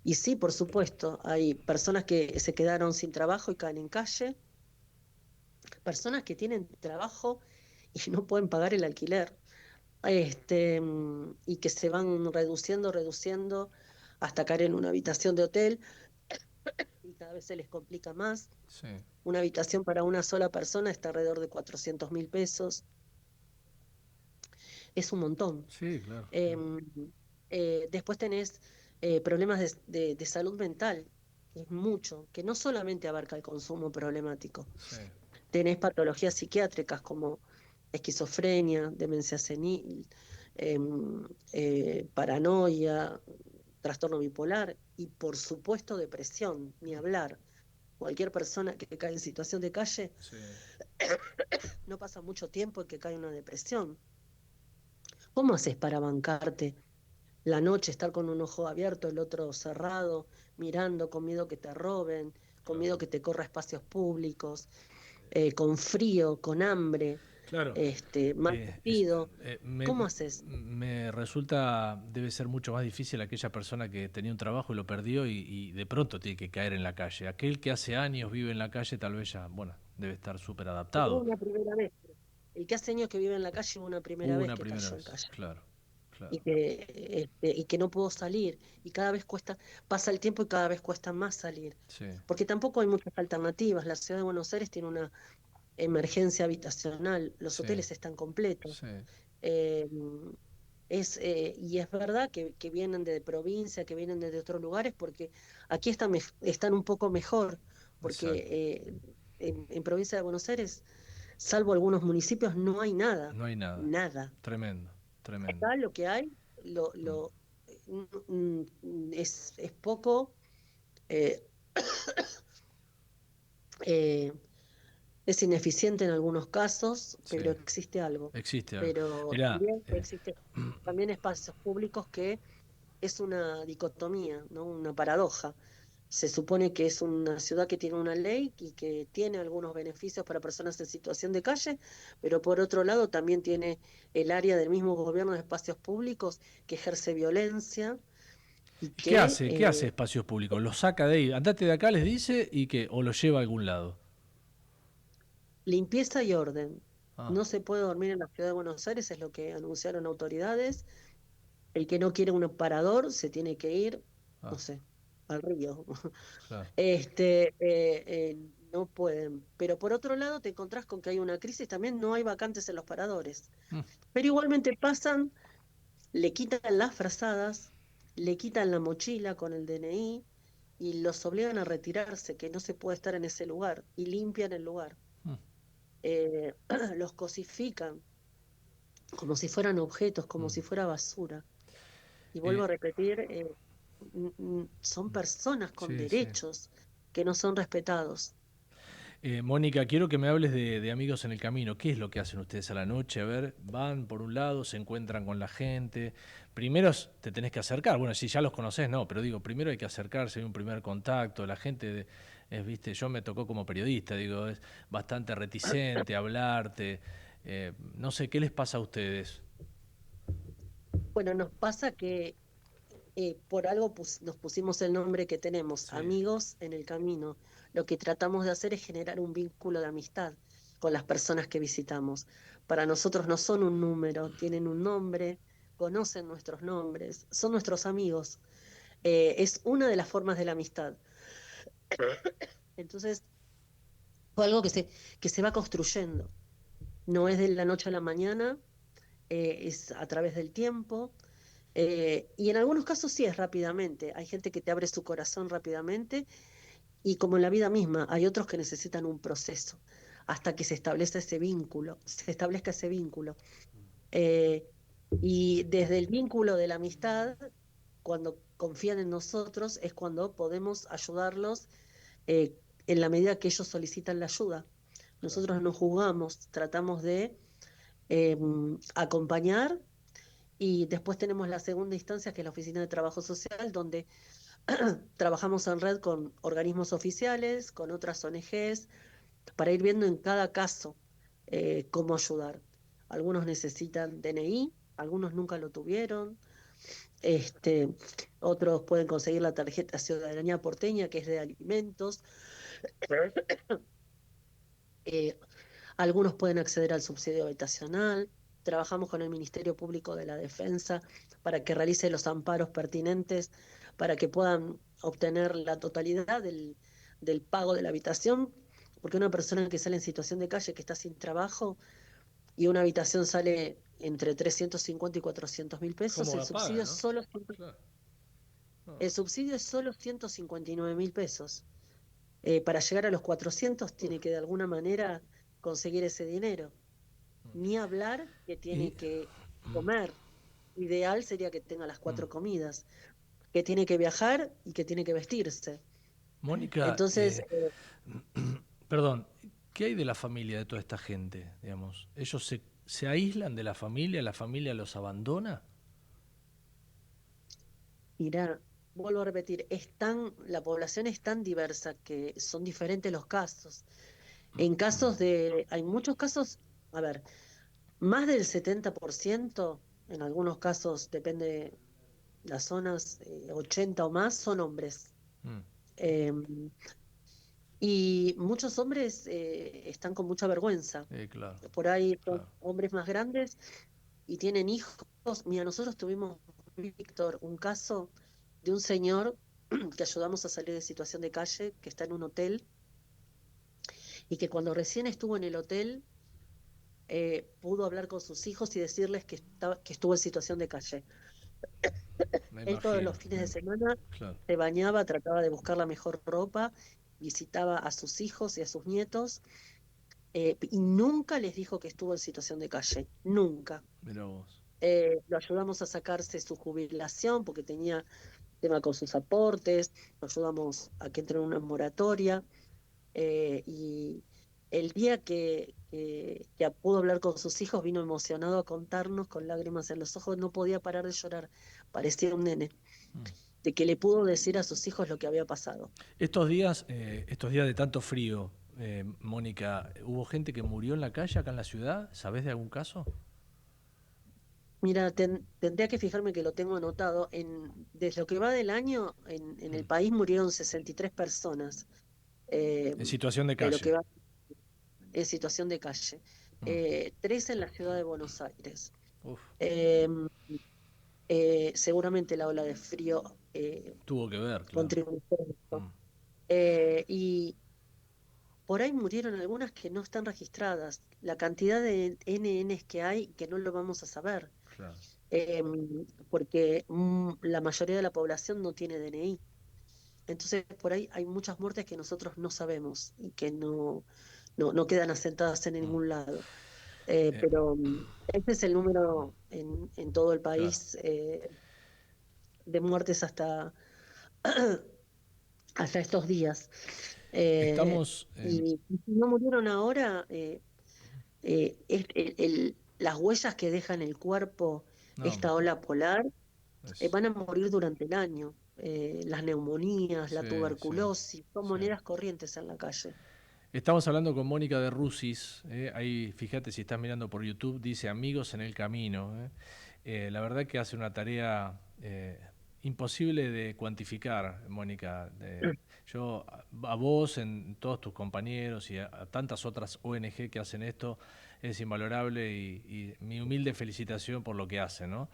Y sí, por supuesto, hay personas que se quedaron sin trabajo y caen en calle, personas que tienen trabajo y no pueden pagar el alquiler, y que se van reduciendo hasta caer en una habitación de hotel y cada vez se les complica más. Sí. Una habitación para una sola persona está alrededor de 400.000 pesos. Es un montón. Sí, claro. Después tenés problemas de salud mental, que es mucho, que no solamente abarca el consumo problemático. Sí. Tenés patologías psiquiátricas como esquizofrenia, demencia senil, paranoia, trastorno bipolar y por supuesto depresión, ni hablar. Cualquier persona que cae en situación de calle no pasa mucho tiempo en que cae en una depresión. ¿Cómo haces para bancarte la noche, estar con un ojo abierto, el otro cerrado, mirando, con miedo que te roben, con miedo que te corra espacios públicos, con frío, con hambre? Claro. Mal vestido. ¿Cómo haces? Me resulta, debe ser mucho más difícil aquella persona que tenía un trabajo y lo perdió y de pronto tiene que caer en la calle. Aquel que hace años vive en la calle tal vez ya, bueno, debe estar súper adaptado. Una primera vez. El que hace años que vive en la calle hubo una primera vez que cayó en calle. Claro. Y que no pudo salir. Y cada vez pasa el tiempo y cada vez cuesta más salir. Sí. Porque tampoco hay muchas alternativas. La ciudad de Buenos Aires tiene una emergencia habitacional, los hoteles están completos. Sí. Y es verdad que vienen de provincia, que vienen de otros lugares, porque aquí están un poco mejor, porque en provincia de Buenos Aires, salvo algunos municipios, no hay nada. No hay nada. Nada. Tremendo. Acá lo que hay es poco. Es ineficiente en algunos casos, pero existe algo. Existe algo. Pero Mirá, también existe también espacios públicos que es una dicotomía, ¿no? Una paradoja. Se supone que es una ciudad que tiene una ley y que tiene algunos beneficios para personas en situación de calle, pero por otro lado también tiene el área del mismo gobierno de espacios públicos que ejerce violencia. Y que, ¿Qué hace espacios públicos? ¿Los saca de ahí? Andate de acá, les dice, o los lleva a algún lado. Limpieza y orden. No se puede dormir en la ciudad de Buenos Aires, es lo que anunciaron autoridades. El que no quiere un parador se tiene que ir, no sé, al río. Claro. No pueden. Pero por otro lado te encontrás con que hay una crisis, también no hay vacantes en los paradores. Pero igualmente pasan, le quitan las frazadas, le quitan la mochila con el DNI y los obligan a retirarse, que no se puede estar en ese lugar, y limpian el lugar. Los cosifican como si fueran objetos, como si fuera basura. Y vuelvo a repetir, son personas con derechos que no son respetados. Mónica, quiero que me hables de Amigos en el Camino. ¿Qué es lo que hacen ustedes a la noche? A ver, van por un lado, se encuentran con la gente. Primero te tenés que acercar. Bueno, si ya los conocés, no, pero digo, primero hay que acercarse, hay un primer contacto. La gente, viste, yo me tocó como periodista, digo, es bastante reticente a hablarte. No sé, ¿qué les pasa a ustedes? Bueno, nos pasa que por algo nos pusimos el nombre que tenemos, Amigos en el Camino. Lo que tratamos de hacer es generar un vínculo de amistad con las personas que visitamos. Para nosotros no son un número, tienen un nombre, conocen nuestros nombres, son nuestros amigos. Es una de las formas de la amistad. Entonces, fue algo que se va construyendo. No es de la noche a la mañana, es a través del tiempo. Y en algunos casos sí es rápidamente. Hay gente que te abre su corazón rápidamente y como en la vida misma, hay otros que necesitan un proceso hasta que se establezca ese vínculo. Y desde el vínculo de la amistad, cuando confían en nosotros, es cuando podemos ayudarlos en la medida que ellos solicitan la ayuda. Nosotros no juzgamos, tratamos de acompañar. Y después tenemos la segunda instancia, que es la Oficina de Trabajo Social, donde trabajamos en red con organismos oficiales, con otras ONGs, para ir viendo en cada caso cómo ayudar. Algunos necesitan DNI, algunos nunca lo tuvieron, otros pueden conseguir la tarjeta Ciudadanía Porteña, que es de alimentos. Algunos pueden acceder al subsidio habitacional. Trabajamos con el Ministerio Público de la Defensa para que realice los amparos pertinentes, para que puedan obtener la totalidad del pago de la habitación, porque una persona que sale en situación de calle, que está sin trabajo, y una habitación sale entre 350 y 400 mil pesos, el subsidio es solo... El subsidio es solo 159.000 pesos. Para llegar a los 400 tiene que de alguna manera conseguir ese dinero. Ni hablar que tiene que comer. Ideal sería que tenga las 4 comidas, que tiene que viajar y que tiene que vestirse. Mónica, entonces, perdón, ¿qué hay de la familia de toda esta gente? Digamos, ¿ellos se aíslan de la familia los abandona? Mirá, vuelvo a repetir, la población es tan diversa que son diferentes los casos. Hay muchos casos, a ver, más del 70%, en algunos casos, depende de las zonas, 80 o más, son hombres. Y muchos hombres están con mucha vergüenza. Claro, por ahí son hombres más grandes y tienen hijos. Mira, nosotros tuvimos, Víctor, un caso de un señor que ayudamos a salir de situación de calle, que está en un hotel, y que cuando recién estuvo en el hotel pudo hablar con sus hijos y decirles que estuvo en situación de calle. Él todos los fines de semana se bañaba, trataba de buscar la mejor ropa, visitaba a sus hijos y a sus nietos, y nunca les dijo que estuvo en situación de calle, nunca. Mirá vos. Lo ayudamos a sacarse su jubilación porque tenía tema con sus aportes, lo ayudamos a que entre en una moratoria, y el día que pudo hablar con sus hijos vino emocionado a contarnos con lágrimas en los ojos, no podía parar de llorar, parecía un nene, de que le pudo decir a sus hijos lo que había pasado. Estos días de tanto frío, Mónica, ¿hubo gente que murió en la calle acá en la ciudad? ¿Sabés de algún caso? Mira, tendría que fijarme, que lo tengo anotado. Desde lo que va del año, en el país murieron 63 personas. En situación de calle. En situación de calle. 3 en la ciudad de Buenos Aires. Seguramente la ola de frío tuvo que ver, contribuyó a esto. Y por ahí murieron algunas que no están registradas. La cantidad de NNs que hay, que no lo vamos a saber. Claro. Porque la mayoría de la población no tiene DNI. Entonces por ahí hay muchas muertes que nosotros no sabemos y que no quedan asentadas en ningún lado. Pero este es el número en todo el país, de muertes hasta estos días. Estamos y si no murieron ahora, las huellas que deja en el cuerpo esta ola polar van a morir durante el año. Las neumonías, la tuberculosis, son monedas corrientes en la calle. Estamos hablando con Mónica de Rusis, ahí fíjate si estás mirando por YouTube, dice Amigos en el Camino. La verdad que hace una tarea imposible de cuantificar, Mónica. Yo, a vos, en todos tus compañeros y a tantas otras ONG que hacen esto, es invalorable y mi humilde felicitación por lo que hacen, ¿no?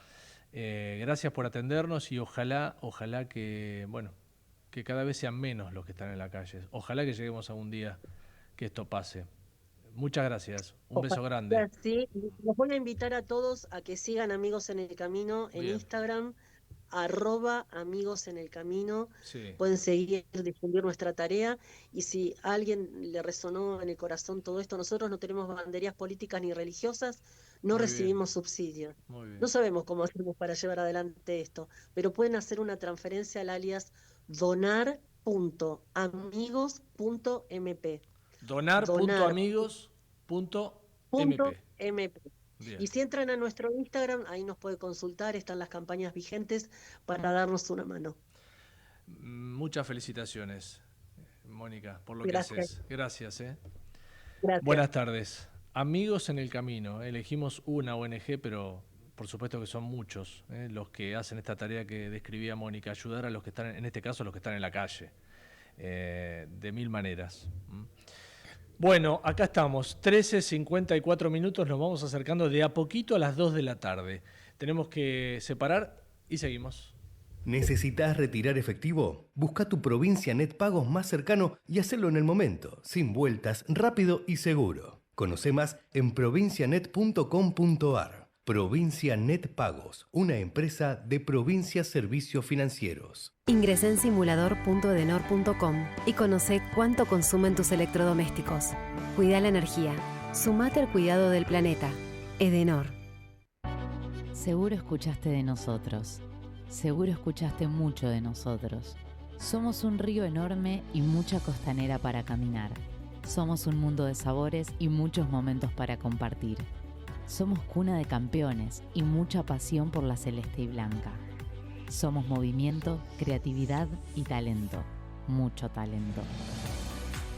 Gracias por atendernos y ojalá que, bueno, que cada vez sean menos los que están en la calle. Ojalá que lleguemos a un día que esto pase. Muchas gracias. Un beso grande. Sí, los voy a invitar a todos a que sigan Amigos en el Camino en Bien. Instagram, @Amigos en el Camino. Sí. Pueden seguir, difundir nuestra tarea. Y si a alguien le resonó en el corazón todo esto, nosotros no tenemos banderías políticas ni religiosas, no Muy recibimos subsidios. Muy bien. No sabemos cómo hacemos para llevar adelante esto, pero pueden hacer una transferencia al alias donar.amigos.mp. Donar.amigos.mp. Bien. Y si entran a nuestro Instagram, ahí nos puede consultar, están las campañas vigentes para darnos una mano. Muchas felicitaciones, Mónica, por lo Gracias. que haces. Gracias. Gracias. Buenas tardes. Amigos en el Camino. Elegimos una ONG, pero por supuesto que son muchos los que hacen esta tarea que describía Mónica, ayudar a los que están, en este caso, a los que están en la calle, de mil maneras. Bueno, acá estamos, 13:54 minutos, nos vamos acercando de a poquito a las 2 de la tarde. Tenemos que separar y seguimos. ¿Necesitas retirar efectivo? Busca tu Provincia Net Pagos más cercano y hacelo en el momento, sin vueltas, rápido y seguro. Conoce más en provincianet.com.ar. Provincia Net Pagos, una empresa de Provincia Servicios Financieros. Ingresá en simulador.edenor.com y conoce cuánto consumen tus electrodomésticos. Cuida la energía. Sumate al cuidado del planeta. Edenor. Seguro escuchaste de nosotros. Seguro escuchaste mucho de nosotros. Somos un río enorme y mucha costanera para caminar. Somos un mundo de sabores y muchos momentos para compartir. Somos cuna de campeones y mucha pasión por la celeste y blanca. Somos movimiento, creatividad y talento. Mucho talento.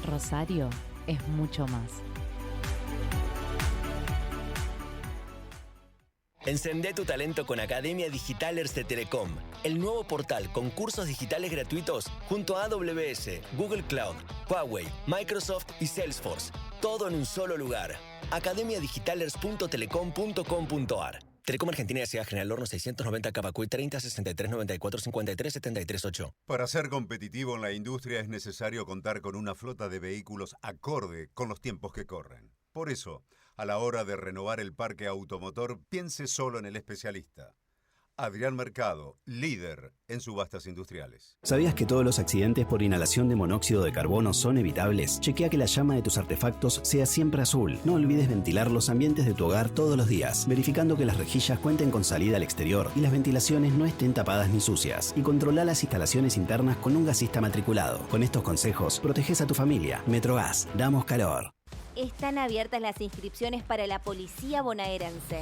Rosario es mucho más. Encendé tu talento con Academia Digitalers de Telecom, el nuevo portal con cursos digitales gratuitos junto a AWS, Google Cloud, Huawei, Microsoft y Salesforce. Todo en un solo lugar. academiadigitalers.telecom.com.ar. Telecom Argentina S.A. General Horno 690 Cavacuy 30 63 94 53 73 8. Para ser competitivo en la industria es necesario contar con una flota de vehículos acorde con los tiempos que corren. Por eso, a la hora de renovar el parque automotor, piense solo en el especialista. Adrián Mercado, líder en subastas industriales. ¿Sabías que todos los accidentes por inhalación de monóxido de carbono son evitables? Chequea que la llama de tus artefactos sea siempre azul. No olvides ventilar los ambientes de tu hogar todos los días, verificando que las rejillas cuenten con salida al exterior y las ventilaciones no estén tapadas ni sucias. Y controla las instalaciones internas con un gasista matriculado. Con estos consejos, proteges a tu familia. Metrogas, damos calor. Están abiertas las inscripciones para la Policía Bonaerense.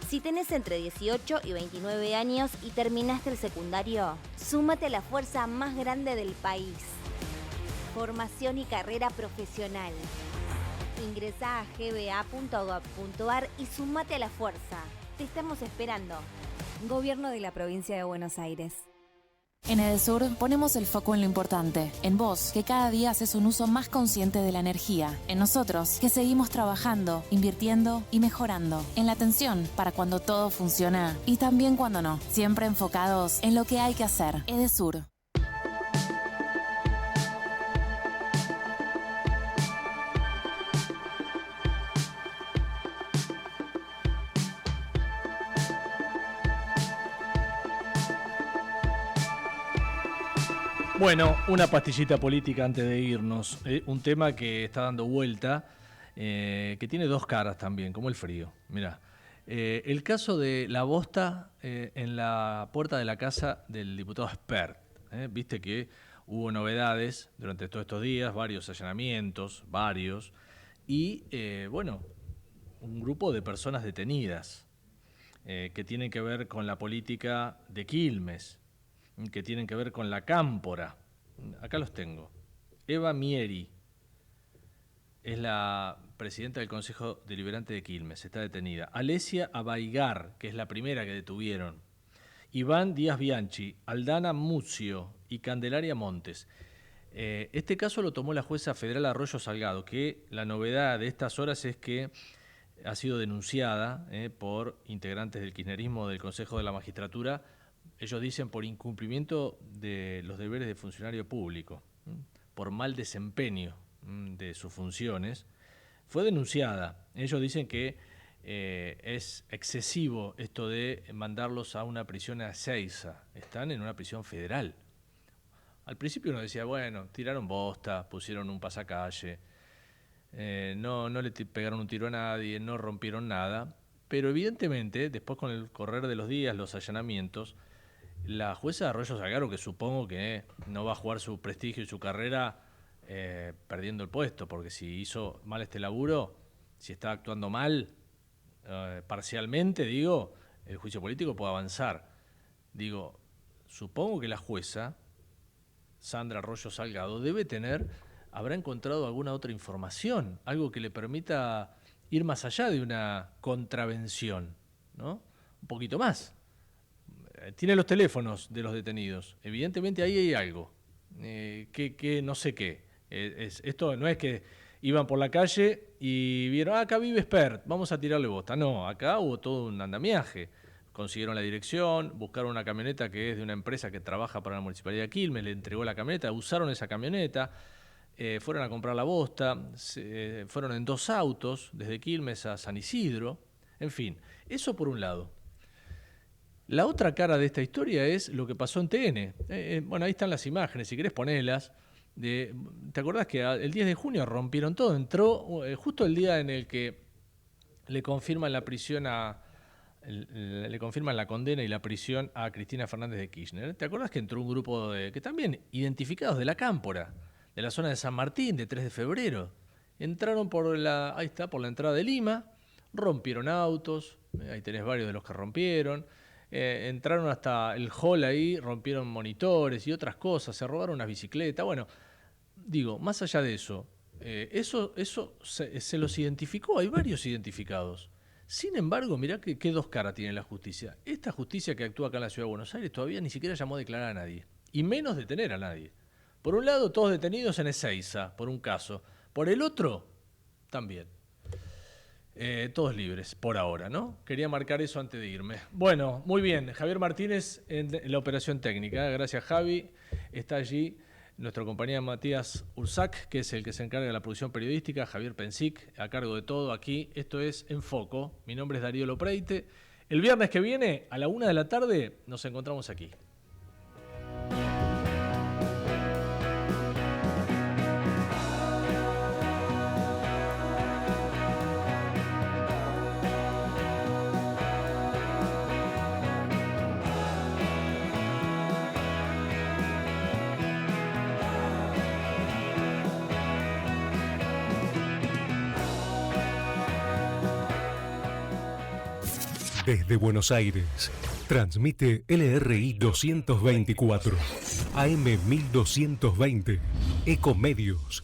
Si tenés entre 18 y 29 años y terminaste el secundario, súmate a la fuerza más grande del país. Formación y carrera profesional. Ingresá a gba.gov.ar y súmate a la fuerza. Te estamos esperando. Gobierno de la Provincia de Buenos Aires. En Edesur ponemos el foco en lo importante, en vos, que cada día haces un uso más consciente de la energía, en nosotros, que seguimos trabajando, invirtiendo y mejorando, en la atención para cuando todo funciona y también cuando no, siempre enfocados en lo que hay que hacer. Edesur. Bueno, una pastillita política antes de irnos. Un tema que está dando vuelta, que tiene dos caras también, como el frío. Mirá, el caso de la bosta en la puerta de la casa del diputado Spert. Viste que hubo novedades durante todos estos días, varios allanamientos, y bueno, un grupo de personas detenidas que tienen que ver con la política de Quilmes, que tienen que ver con la Cámpora. Acá los tengo. Eva Mieri, es la presidenta del Consejo Deliberante de Quilmes, está detenida. Alesia Abaigar, que es la primera que detuvieron. Iván Díaz Bianchi, Aldana Mucio y Candelaria Montes. Este caso lo tomó la jueza federal Arroyo Salgado, que la novedad de estas horas es que ha sido denunciada por integrantes del kirchnerismo del Consejo de la Magistratura. Ellos dicen por incumplimiento de los deberes de funcionario público, por mal desempeño de sus funciones. Fue denunciada. Ellos dicen que es excesivo esto de mandarlos a una prisión a Ezeiza. Están en una prisión federal. Al principio uno decía, bueno, tiraron bosta, pusieron un pasacalle, no le pegaron un tiro a nadie, no rompieron nada, pero evidentemente, después con el correr de los días, los allanamientos, la jueza de Arroyo Salgado, que supongo que no va a jugar su prestigio y su carrera perdiendo el puesto, porque si hizo mal este laburo, si está actuando mal, parcialmente, digo, el juicio político puede avanzar. Digo, supongo que la jueza Sandra Arroyo Salgado habrá encontrado alguna otra información, algo que le permita ir más allá de una contravención, ¿no? Un poquito más. Tiene los teléfonos de los detenidos. Evidentemente ahí hay algo, que no sé qué. Esto no es que iban por la calle y vieron, acá vive Spert, vamos a tirarle bosta. No, acá hubo todo un andamiaje. Consiguieron la dirección, buscaron una camioneta que es de una empresa que trabaja para la Municipalidad de Quilmes, le entregó la camioneta, usaron esa camioneta, fueron a comprar la bosta, fueron en 2 autos, desde Quilmes a San Isidro, en fin, eso por un lado. La otra cara de esta historia es lo que pasó en TN. Bueno, ahí están las imágenes, si querés ponerlas. ¿Te acordás que el 10 de junio rompieron todo? Entró justo el día en el que le confirman la prisión le confirman la condena y la prisión a Cristina Fernández de Kirchner. ¿Te acordás que entró un grupo que también identificados de la Cámpora, de la zona de San Martín, de 3 de febrero? Entraron por la entrada de Lima, rompieron autos, ahí tenés varios de los que rompieron, entraron hasta el hall ahí, rompieron monitores y otras cosas, se robaron unas bicicletas. Bueno, digo, más allá de eso, eso se los identificó, hay varios identificados. Sin embargo, mirá qué 2 caras tiene la justicia. Esta justicia que actúa acá en la Ciudad de Buenos Aires todavía ni siquiera llamó a declarar a nadie, y menos detener a nadie. Por un lado, todos detenidos en Ezeiza, por un caso. Por el otro, también. Todos libres, por ahora, ¿no? Quería marcar eso antes de irme. Bueno, muy bien. Javier Martínez en la operación técnica. Gracias, Javi. Está allí nuestro compañero Matías Ursac, que es el que se encarga de la producción periodística, Javier Pensic, a cargo de todo aquí. Esto es En Foco. Mi nombre es Darío Lopreite. El viernes que viene, a la 1 de la tarde, nos encontramos aquí. Desde Buenos Aires, transmite LRI 224, AM 1220, Ecomedios.